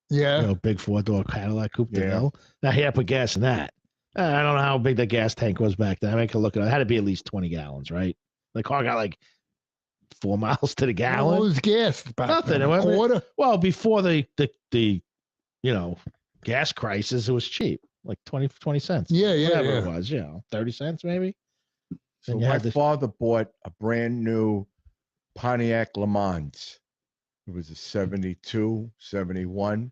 yeah.
You know, big 4-door Cadillac Coupe de
Yeah.
Ville. Now he had to put gas in that. I don't know how big the gas tank was back then. I could look at it. It had to be at least 20 gallons, right? The car got like 4 miles to the
What
gallon.
was gas back
Nothing.
then?
It
A
wasn't-
quarter?
Well, before the you know, gas crisis, it was cheap, like 20 cents.
Yeah, yeah,
Whatever
yeah.
it was, 30 cents maybe.
So
And you
my
had this-
father bought a brand new Pontiac Le Mans. It was a 72, 71.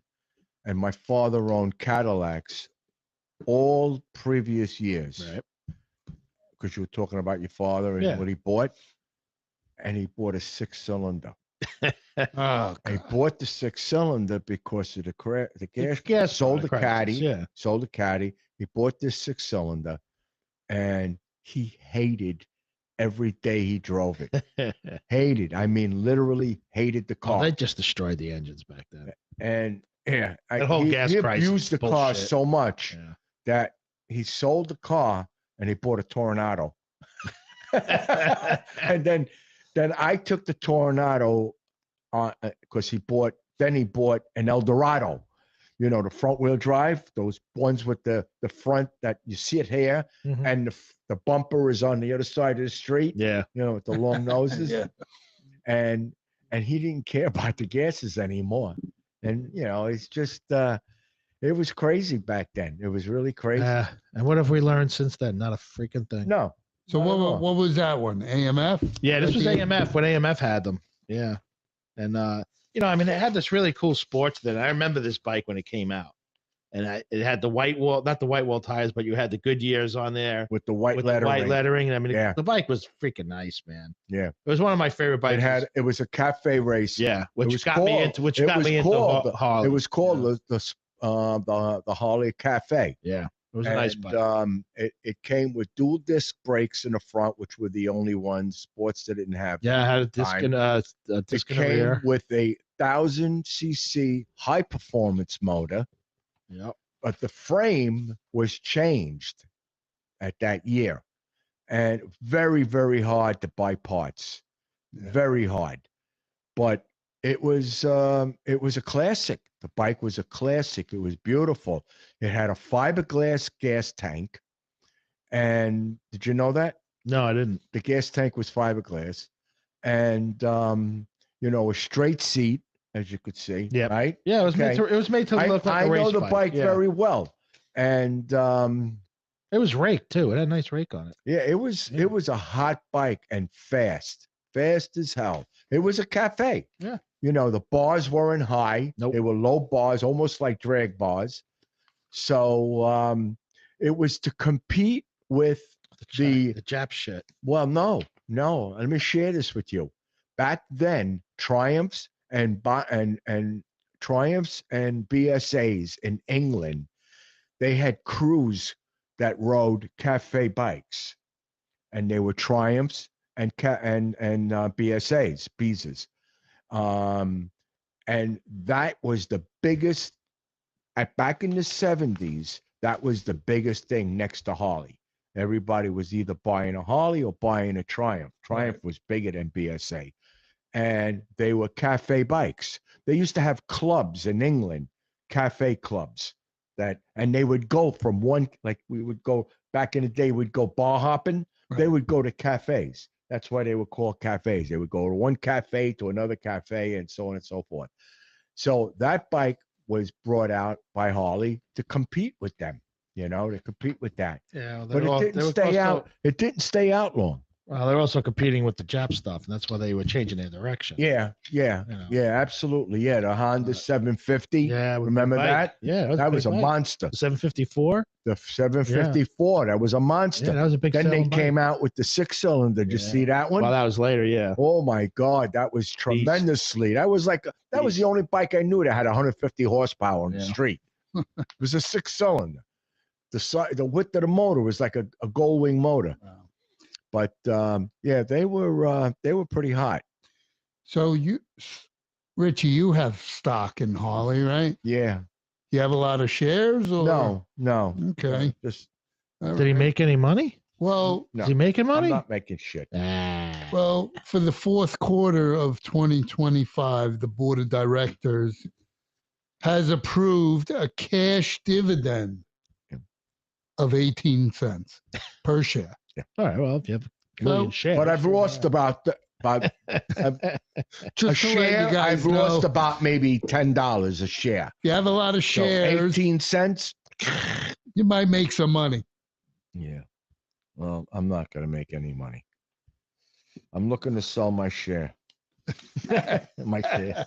And my father owned Cadillacs all previous years.
Right.
Because you were talking about your father and
Yeah.
what he bought. And he bought a 6-cylinder.
Oh,
He
God.
bought the 6-cylinder because of the gas.
gas
sold the
crisis,
caddy.
Yeah.
Sold the caddy. He bought this 6-cylinder, and he hated every day he drove it. Hated. I mean, literally hated the
Oh,
car.
they just destroyed the engines back then.
And yeah,
That whole gas
he
crisis
abused the
is
car
bullshit.
so much
Yeah.
that he sold the car and he bought a Tornado. And then I took the Tornado because he bought an Eldorado. You know, the front wheel drive, those ones with the front that you see it here,
Mhm.
and the bumper is on the other side of the street.
Yeah.
You know, with the long noses.
Yeah.
And he didn't care about the gases anymore. And you know, it's just it was crazy back then. It was really crazy.
And what have we learned since then? Not a freaking thing.
No.
So
not at all.
what was that one? AMF?
Yeah, this was
the-
AMF when AMF had them. Yeah. And you know, I mean, it had this really cool sports then. I remember this bike when it came out. And it had the white wall, not the white wall tires, but you had the Goodyears on there
with the white
with
lettering.
the white lettering. I mean,
Yeah.
the bike was freaking nice, man.
Yeah.
It was one of my favorite bikes.
It was a cafe race.
Yeah, which
was
got me
called-
into
it was called-
Harley.
It was called
Yeah.
the Harley Cafe.
Yeah, it was a nice
And
bike.
it came with dual disc brakes in the front, which were the only ones sports that didn't have.
Yeah, I had a disc
Fine.
in a
It
disc in the
came
rear.
with a 1,000cc high performance motor,
Yep.
but the frame was changed at that year. and very, very hard to buy parts.
Yeah.
Very hard. But it was a classic. The bike was a classic. It was beautiful. It had a fiberglass gas tank. And did you know that?
No, I didn't.
The gas tank was fiberglass. And a straight seat, as you could see.
Yep.
Right?
Yeah, it was made
Okay.
to. It was made to look like
I
a race
know the bike
Yeah.
very well. And
It was raked too. It had a nice rake on it.
yeah, it was
Yeah.
it was a hot bike and fast as hell. It was a cafe.
Yeah.
The bars weren't high.
Nope.
They were low bars, almost like drag bars. So it was to compete with
The Jap shit.
well, no. Let me share this with you. Back then, Triumphs and Triumphs and BSAs in England, they had crews that rode cafe bikes, and they were Triumphs and BSAs, Beezes. And that was the biggest back in the 70s. That was the biggest thing next to Harley. Everybody was either buying a Harley or buying a Triumph. Triumph was bigger than BSA, and they were cafe bikes. They used to have clubs in England, cafe clubs and they would go from one, like we would go back in the day, we'd go bar hopping. They would go to cafes. That's why they were called cafes. They would go to one cafe to another cafe and so on and so forth. So that bike was brought out by Harley to compete with them, to compete with that.
Yeah,
But it didn't stay out. It didn't stay out long.
Well, they're also competing with the Jap stuff, and that's why they were changing their direction.
Yeah, absolutely. Yeah, the Honda 750.
Yeah,
remember that?
Yeah,
that was a monster.
The 754.
The 754. That was a monster.
Yeah, that was a big.
Then they came out with the 6-cylinder. Did you see that one?
Well, that was later. Yeah.
Oh my God, that was tremendously. That was the only bike I knew that had 150 horsepower on the street. It was a 6-cylinder. The width of the motor was like a Gold Wing motor.
Wow.
But they were pretty hot.
So Richie, you have stock in Harley, right?
Yeah.
You have a lot of shares, or
No.
Okay.
Just
Did he make any money?
Well,
no.
Is he making money?
I'm not making shit.
well, for the fourth quarter of 2025, the board of directors has approved a cash dividend of 18 cents per share.
All right. Well, if you have a
So-
million shares,
But I've lost about a
Just to let
share.
you guys
I've lost
know,
about maybe $10 a share.
if you have a lot of
So
shares,
18 cents.
you might make some money.
Yeah. Well, I'm not going to make any money. I'm looking to sell my share. my share.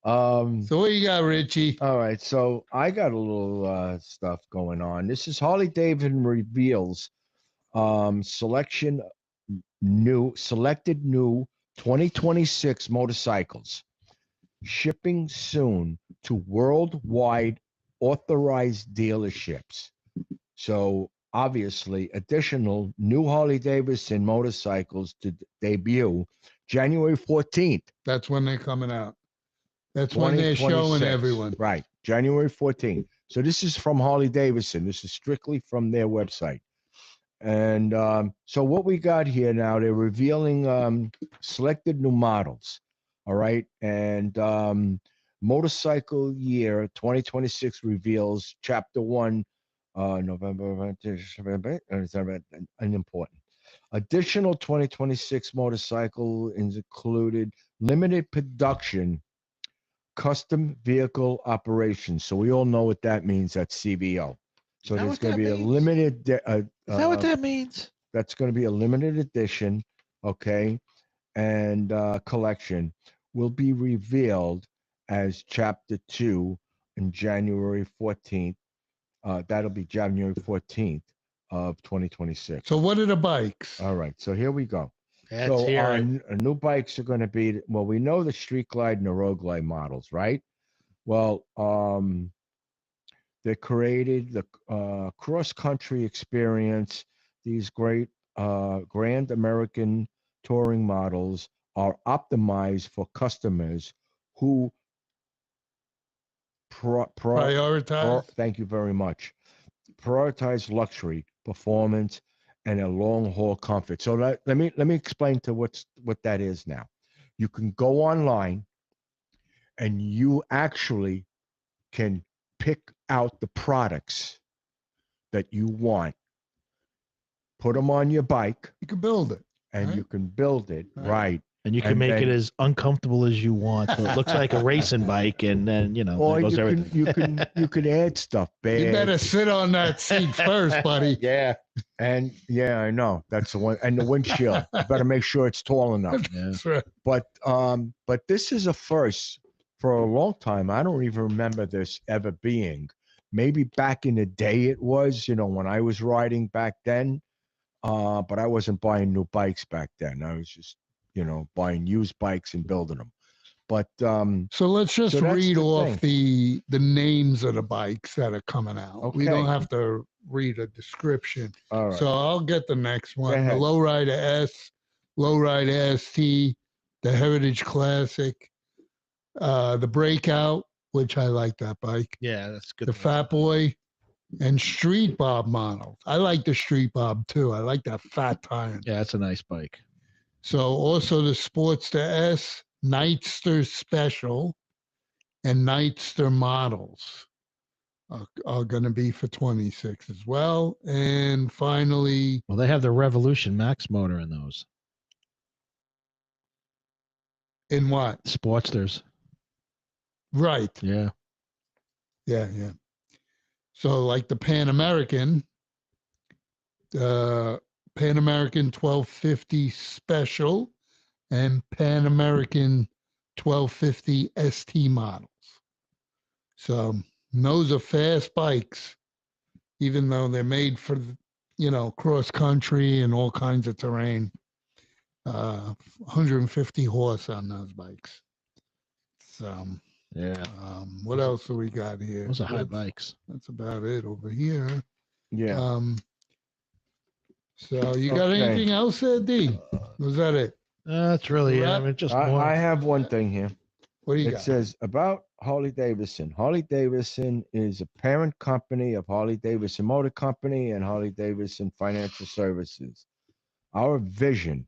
So what you got, Richie?
All right. So I got a little stuff going on. This is Harley Davidson reveals selected new 2026 motorcycles shipping soon to worldwide authorized dealerships. So obviously additional new Harley Davidson motorcycles to debut January 14th.
That's when they're coming out. That's when they're showing
2026.
everyone.
Right. January 14th. So this is from Harley Davidson. This is strictly from their website. And so what we got here now, they're revealing selected new models. All right. And motorcycle year 2026 reveals chapter 1, November, unimportant. Additional 2026 motorcycle is included limited production custom vehicle operations. So we all know what that means. That's CVO. So
Is that
there's
what
going to
that
be a
means?
limited.
Is that what that means?
That's going to be a limited edition, okay, and collection will be revealed as Chapter 2 on January 14th. That'll be January 14th of 2026.
So what are the bikes?
All right, so here we go.
That's
So
here.
our new bikes are going to be, well, we know the Street Glide and the Road Glide models, right? Well, they created the cross-country experience. These great Grand American touring models are optimized for customers who
Prioritize.
thank you very much. Prioritize luxury, performance, and a long haul comfort. So let me explain to what that is now. You can go online and you actually can pick out the products that you want, put them on your bike,
You can build it.
and
Right.
you can build it right.
And you can
And
make it
then-
as uncomfortable as you want, so it looks like a racing bike, and then
Or
there goes
you
everything.
can add stuff.
You better
Bags,
sit on that seat first, buddy.
Yeah.
and yeah, I know that's the one. And the windshield. You better make sure it's tall enough.
Yeah.
That's right.
But this is a first for a long time. I don't even remember this ever being. Maybe back in the day it was, when I was riding back then. But I wasn't buying new bikes back then. I was just, buying used bikes and building them. But
So let's just
So that's
read
the
off
thing.
the names of the bikes that are coming out. We don't
Okay.
have to read a description.
all right.
So I'll get the next one. The
ahead.
Lowrider S, Lowrider ST, the Heritage Classic, the Breakout, which I like that bike,
Yeah, that's good.
the Fat Boy, and Street Bob models. I like the Street Bob too. I like that fat tire.
Yeah, that's a nice bike.
So also the Sportster S, Nightster Special, and Nightster models are going to be for 26 as well. And finally,
Well, they have the Revolution Max motor in those
in what?
Sportsters.
Right.
Yeah.
Yeah. So like the Pan American 1250 Special and Pan American 1250 ST models. So those are fast bikes, even though they're made for, cross country and all kinds of terrain. 150 horse on those bikes. So,
Yeah.
what else do we got here?
Those are high bikes.
That's about it over here.
Yeah.
So you got
Okay.
anything else there, D? Was that it?
That's really it. I
Wrap-
mean, just more.
I have one thing here.
What do you
It
got?
says about Harley Davidson. Harley Davidson is a parent company of Harley Davidson Motor Company and Harley Davidson Financial Services. Our vision,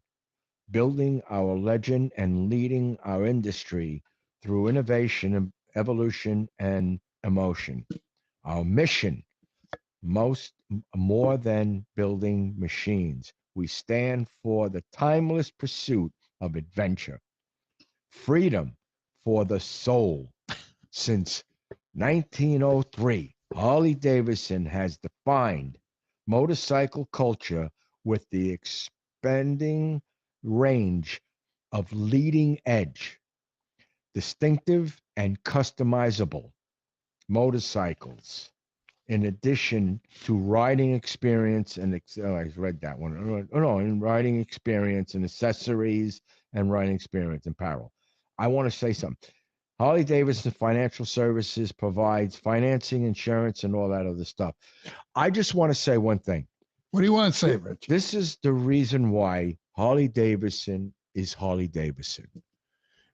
building our legend and leading our industry through innovation, evolution, and emotion. Our mission, more than building machines. We stand for the timeless pursuit of adventure, freedom for the soul. Since 1903, Harley Davidson has defined motorcycle culture with the expanding range of leading edge, distinctive, and customizable motorcycles. In addition to riding experience and I read that one. No, in riding experience and accessories and riding experience and apparel. I want to say something. Harley Davidson Financial Services provides financing, insurance, and all that other stuff. I just want to say one thing.
What do you want to say, Rich?
This is the reason why Harley Davidson is Harley Davidson.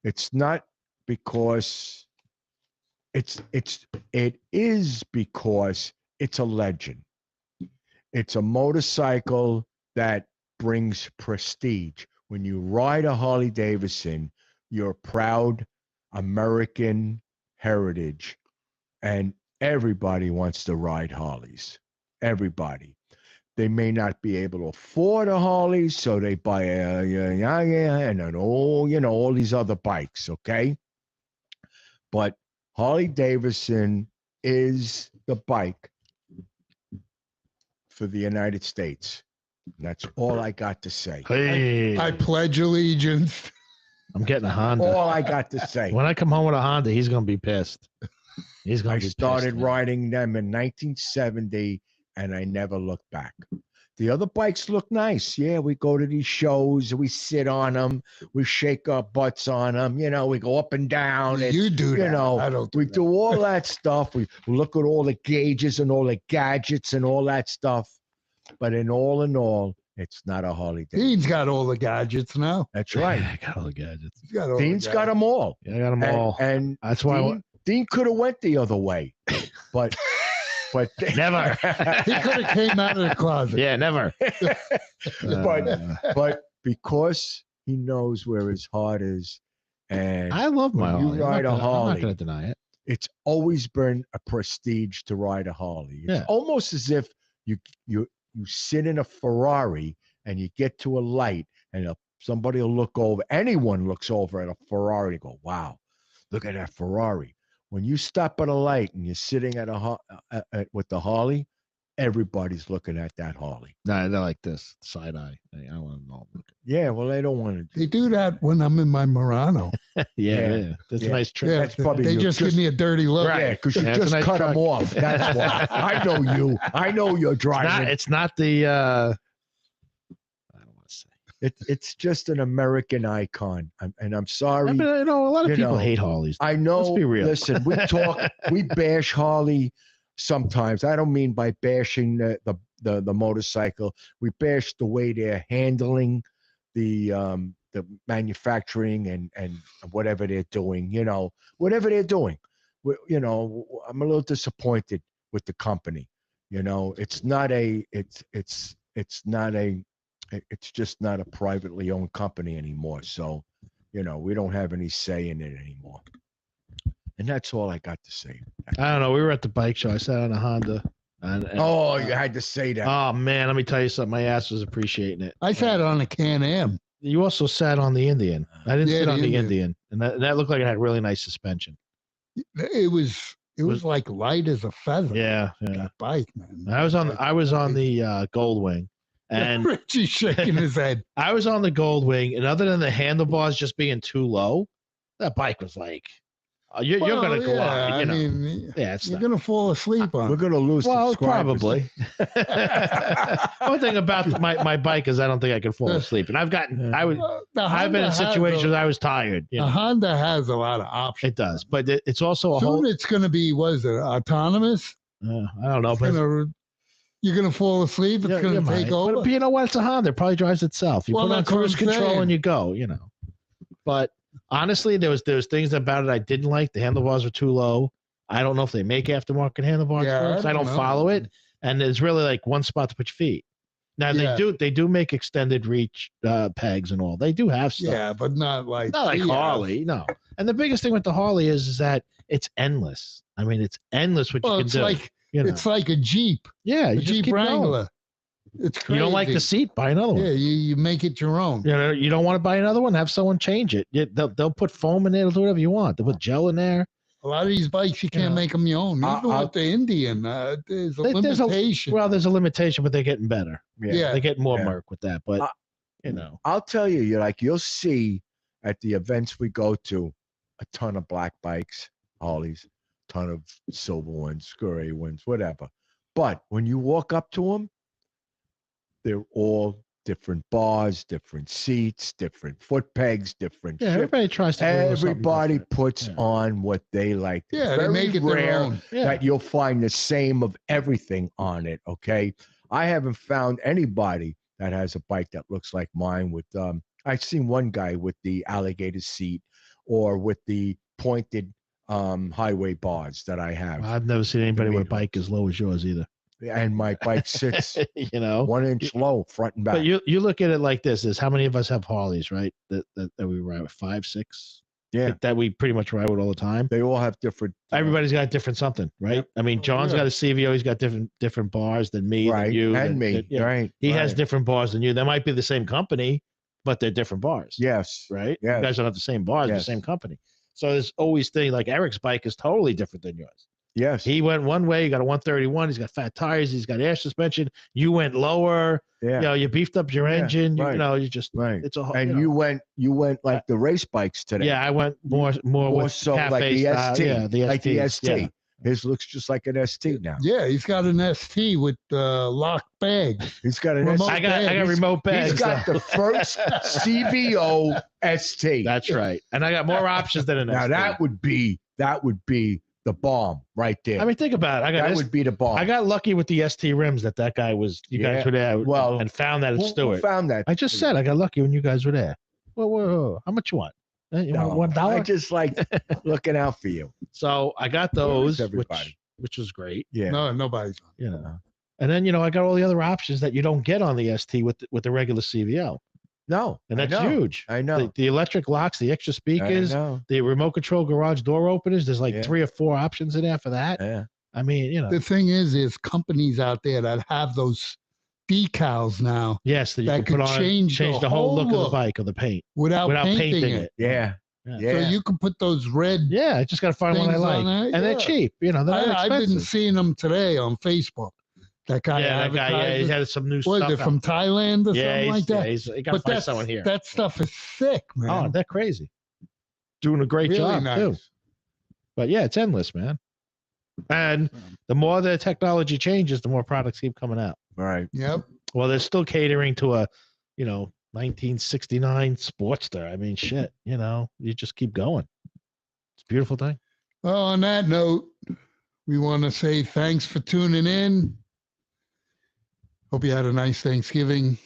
It's not because it is because it's a legend. It's a motorcycle that brings prestige. When you ride a Harley Davidson, you're proud American heritage, and everybody wants to ride Harleys. Everybody. They may not be able to afford a Harley, so they buy and then all these other bikes, okay? But Harley Davidson is the bike for the United States. That's all I got to say.
Hey,
I pledge allegiance.
I'm getting a Honda.
All I got to say.
When I come home with a Honda, he's gonna be pissed. He's gonna
I
be
started
pissed, man.
riding them in 1970, and I never looked back. The other bikes look nice. Yeah, we go to these shows, we sit on them, we shake our butts on them. We go up and down. And,
You do that. I don't do
we
that.
do all that stuff. We look at all the gauges and all the gadgets and all that stuff. But in all, it's not a Harley Davidson.
Dean's got all the gadgets now.
That's right.
I got all the gadgets.
He's got all
Dean's
the
got them all.
Yeah, I got them all.
And
That's why.
Dean could have went the other way, but but
Never.
He could have came out of the closet.
Yeah, never.
but because he knows where his heart is, and
I love my
when you
Harley.
ride a
I'm not
Harley,
going to deny it.
it's always been a prestige to ride a Harley. It's
Yeah.
almost as if you sit in a Ferrari and you get to a light and somebody will look over. Anyone looks over at a Ferrari and go, "Wow, look at that Ferrari." When you stop at a light and you're sitting at with the Harley, everybody's looking at that Harley.
No, they're like this side eye. I want to know.
Yeah, well, they don't want to.
They do that when I'm in my Murano.
Yeah. That's a nice trick.
Yeah,
That's probably
they
you.
just give me a dirty look.
Right.
Yeah, because you
Yeah, it's a
just
nice
cut
truck.
them off. That's why. I know you. I know you're driving.
It's not the. I don't want to say.
It's just an American icon, and I'm sorry.
I mean, a lot of
You
people
know,
hate Harleys.
I know.
Let's be real.
Listen, we bash Harley sometimes. I don't mean by bashing the motorcycle. We bash the way they're handling the manufacturing and whatever they're doing. Whatever they're doing. I'm a little disappointed with the company. It's just not a privately owned company anymore. So, we don't have any say in it anymore. And that's all I got to say.
I don't know. We were at the bike show. I sat on a Honda. And
Oh, you had to say that.
Oh man, let me tell you something. My ass was appreciating it.
I sat on a Can-Am.
You also sat on the Indian. I didn't
Yeah,
sit on
the
the
Indian.
Indian, and that looked like it had really nice suspension.
It was like light as a feather.
Yeah.
That bike, man.
I was on the Goldwing, and
Richie's shaking his head.
I was on the Goldwing, and other than the handlebars just being too low, that bike was like, you're gonna go out.
I mean,
It's
you're
not.
gonna fall asleep on.
We're going to lose subscribers.
Probably. One thing about my bike is I don't think I can fall asleep, and I've been in situations where I was tired.
The Honda has a lot of options.
It does, but it's also a
Soon
whole.
it's gonna be autonomous.
I don't know, but
You're gonna fall asleep. It's gonna take over.
But you know what? It's a Honda. It probably drives itself. You
Well,
put on
that's what
cruise
I'm
control
saying.
and you go. But honestly, there was things about it I didn't like. The handlebars were too low. I don't know if they make aftermarket handlebars.
Yeah,
I don't
know.
follow it, and there's really like one spot to put your feet. Now they do make extended reach pegs and all. They do have stuff.
Yeah, but not like
Harley. No. And the biggest thing with the Harley is that it's endless. I mean, it's endless what you can
it's
do.
like
you know?
it's like a Jeep.
Yeah,
A
you just
Jeep
keep going.
Wrangler. It's crazy.
You don't like the seat? Buy another one.
Yeah, you make it your own.
You don't want to buy another one? Have someone change it. They'll put foam in there. They'll do whatever you want. They'll put gel in there.
A lot of these bikes you can't make them your own. Even with the Indian, there's a limitation.
There's a limitation, but they're getting better.
Yeah.
They're getting more merc with that. But
I'll tell you, you'll see at the events we go to a ton of black bikes, Harleys, a ton of silver ones, gray ones, whatever. But when you walk up to them, they're all different bars, different seats, different foot pegs, different.
Yeah, everybody tries to.
Everybody puts on what they like.
Yeah,
it's
they make it their own.
that you'll find the same of everything on it. Okay, I haven't found anybody that has a bike that looks like mine. With I've seen one guy with the alligator seat or with the pointed highway bars that I have.
Well, I've never seen anybody with a bike as low as yours either.
And my bike sits 1 inch low, front and back.
But you look at it like this: is how many of us have Harleys, right? That we ride with 5, 6.
Yeah,
that we pretty much ride with all the time.
They all have different.
Everybody's got different something, right?
Yep.
I mean, John's got a CVO. He's got different bars than me,
right?
Than you,
and me, right?
He has different bars than you. They might be the same company, but they're different bars.
Yes.
Right.
Yes.
You guys don't have the same bars, the same company. So there's always things like Eric's bike is totally different than yours.
Yes.
He went one way. He got a 131. He's got fat tires. He's got air suspension. You went lower.
Yeah.
You beefed up your engine.
Right.
You just
It's
a
and you went like the race bikes today.
Yeah, I went more with
so like the ST. Like the ST.
Yeah.
His looks just like an ST now.
Yeah, he's got an ST with locked bag.
He's got an
remote
ST.
I got remote bags.
He's got the first CVO ST.
That's right. And I got more options than an
now
ST.
that would be the bomb right there.
I mean, think about it.
That would be the bomb.
I got lucky with the ST rims that guy was. You guys were there.
Well,
and found that at Stewart.
Who found that?
I just said I got lucky when you guys were there. Whoa. How much you want? You want $1?
I just like looking out for you.
So I got those.
Everybody.
which was great.
Yeah.
No, nobody's.
You know, and then I got all the other options that you don't get on the ST with the regular CVL,
No.
and
I
that's
know.
huge.
I know.
The electric locks, the extra speakers,
I know.
the remote control garage door openers. There's like
Yeah.
3 or 4 options in there for that.
Yeah.
I mean,
The thing is companies out there that have those decals now
yes, that you
that
can
could
put on
change
the whole look of the bike or the paint
without painting it.
Yeah.
Yeah.
Yeah.
So you can put those red.
Yeah, I just got to find one I
Things
like,
on that,
and they're
yeah.
cheap. They're not
I've been
expensive.
seeing them today on Facebook. That guy,
Yeah, that guy. Yeah, he's had some new
what
stuff.
is it, from Thailand or
yeah,
something like that?
he got to
But
find someone here.
that stuff is sick, man.
Oh, they're crazy. Doing a great
really
job
nice.
too. But yeah, it's endless, man. And the more the technology changes, the more products keep coming out.
Right.
Yep.
Well, they're still catering to a, 1969 Sportster. I mean, shit. You just keep going. It's a beautiful thing.
Well, on that note, we want to say thanks for tuning in. Hope you had a nice Thanksgiving,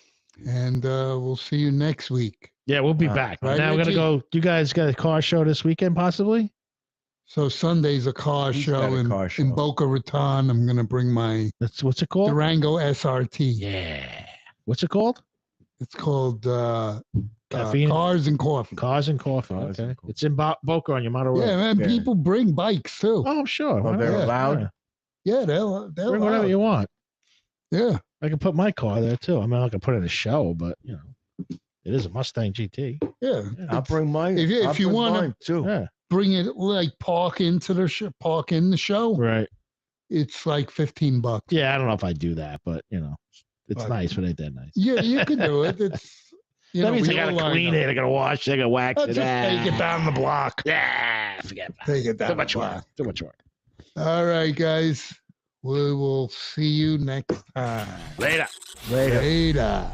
and we'll see you next week.
Yeah, we'll be back.
right,
Now we're gonna
Richie?
go. You guys got a car show this weekend, possibly?
So Sunday's a car
He's
show
got a
in,
car show.
in Boca Raton. I'm going to bring my
What's it called?
Durango SRT.
Yeah. What's it called?
It's called
Caffeine?
Cars and Coffee.
Cars and Coffee.
Cars
Okay.
and Coffee.
It's in Boca on your model road.
Yeah, man.
Yeah.
People bring bikes too.
Oh, sure.
Well,
Why
they're
not?
allowed.
Yeah, they're
Bring whatever
allowed.
you want.
Yeah.
I can put my car there too. I mean, I can put it in a show, but it is a Mustang GT.
Yeah.
I'll bring mine.
If you-
I'll
if you
bring
wanna-
mine, too.
Yeah.
Bring it like park in the show.
Right.
It's like $15.
Yeah, I don't know if I do that, but it's
But-
nice, but ain't that nice.
Yeah, you can do it. It's
That means I
we all
gotta
line
clean
up.
it, I gotta wash it, I gotta wax it.
Just take it down the block.
Yeah, forget about
Take it
it.
down
Too
the
much
block.
work. Too much work.
All right, guys. We will see you next time.
Later.
Later.
Later.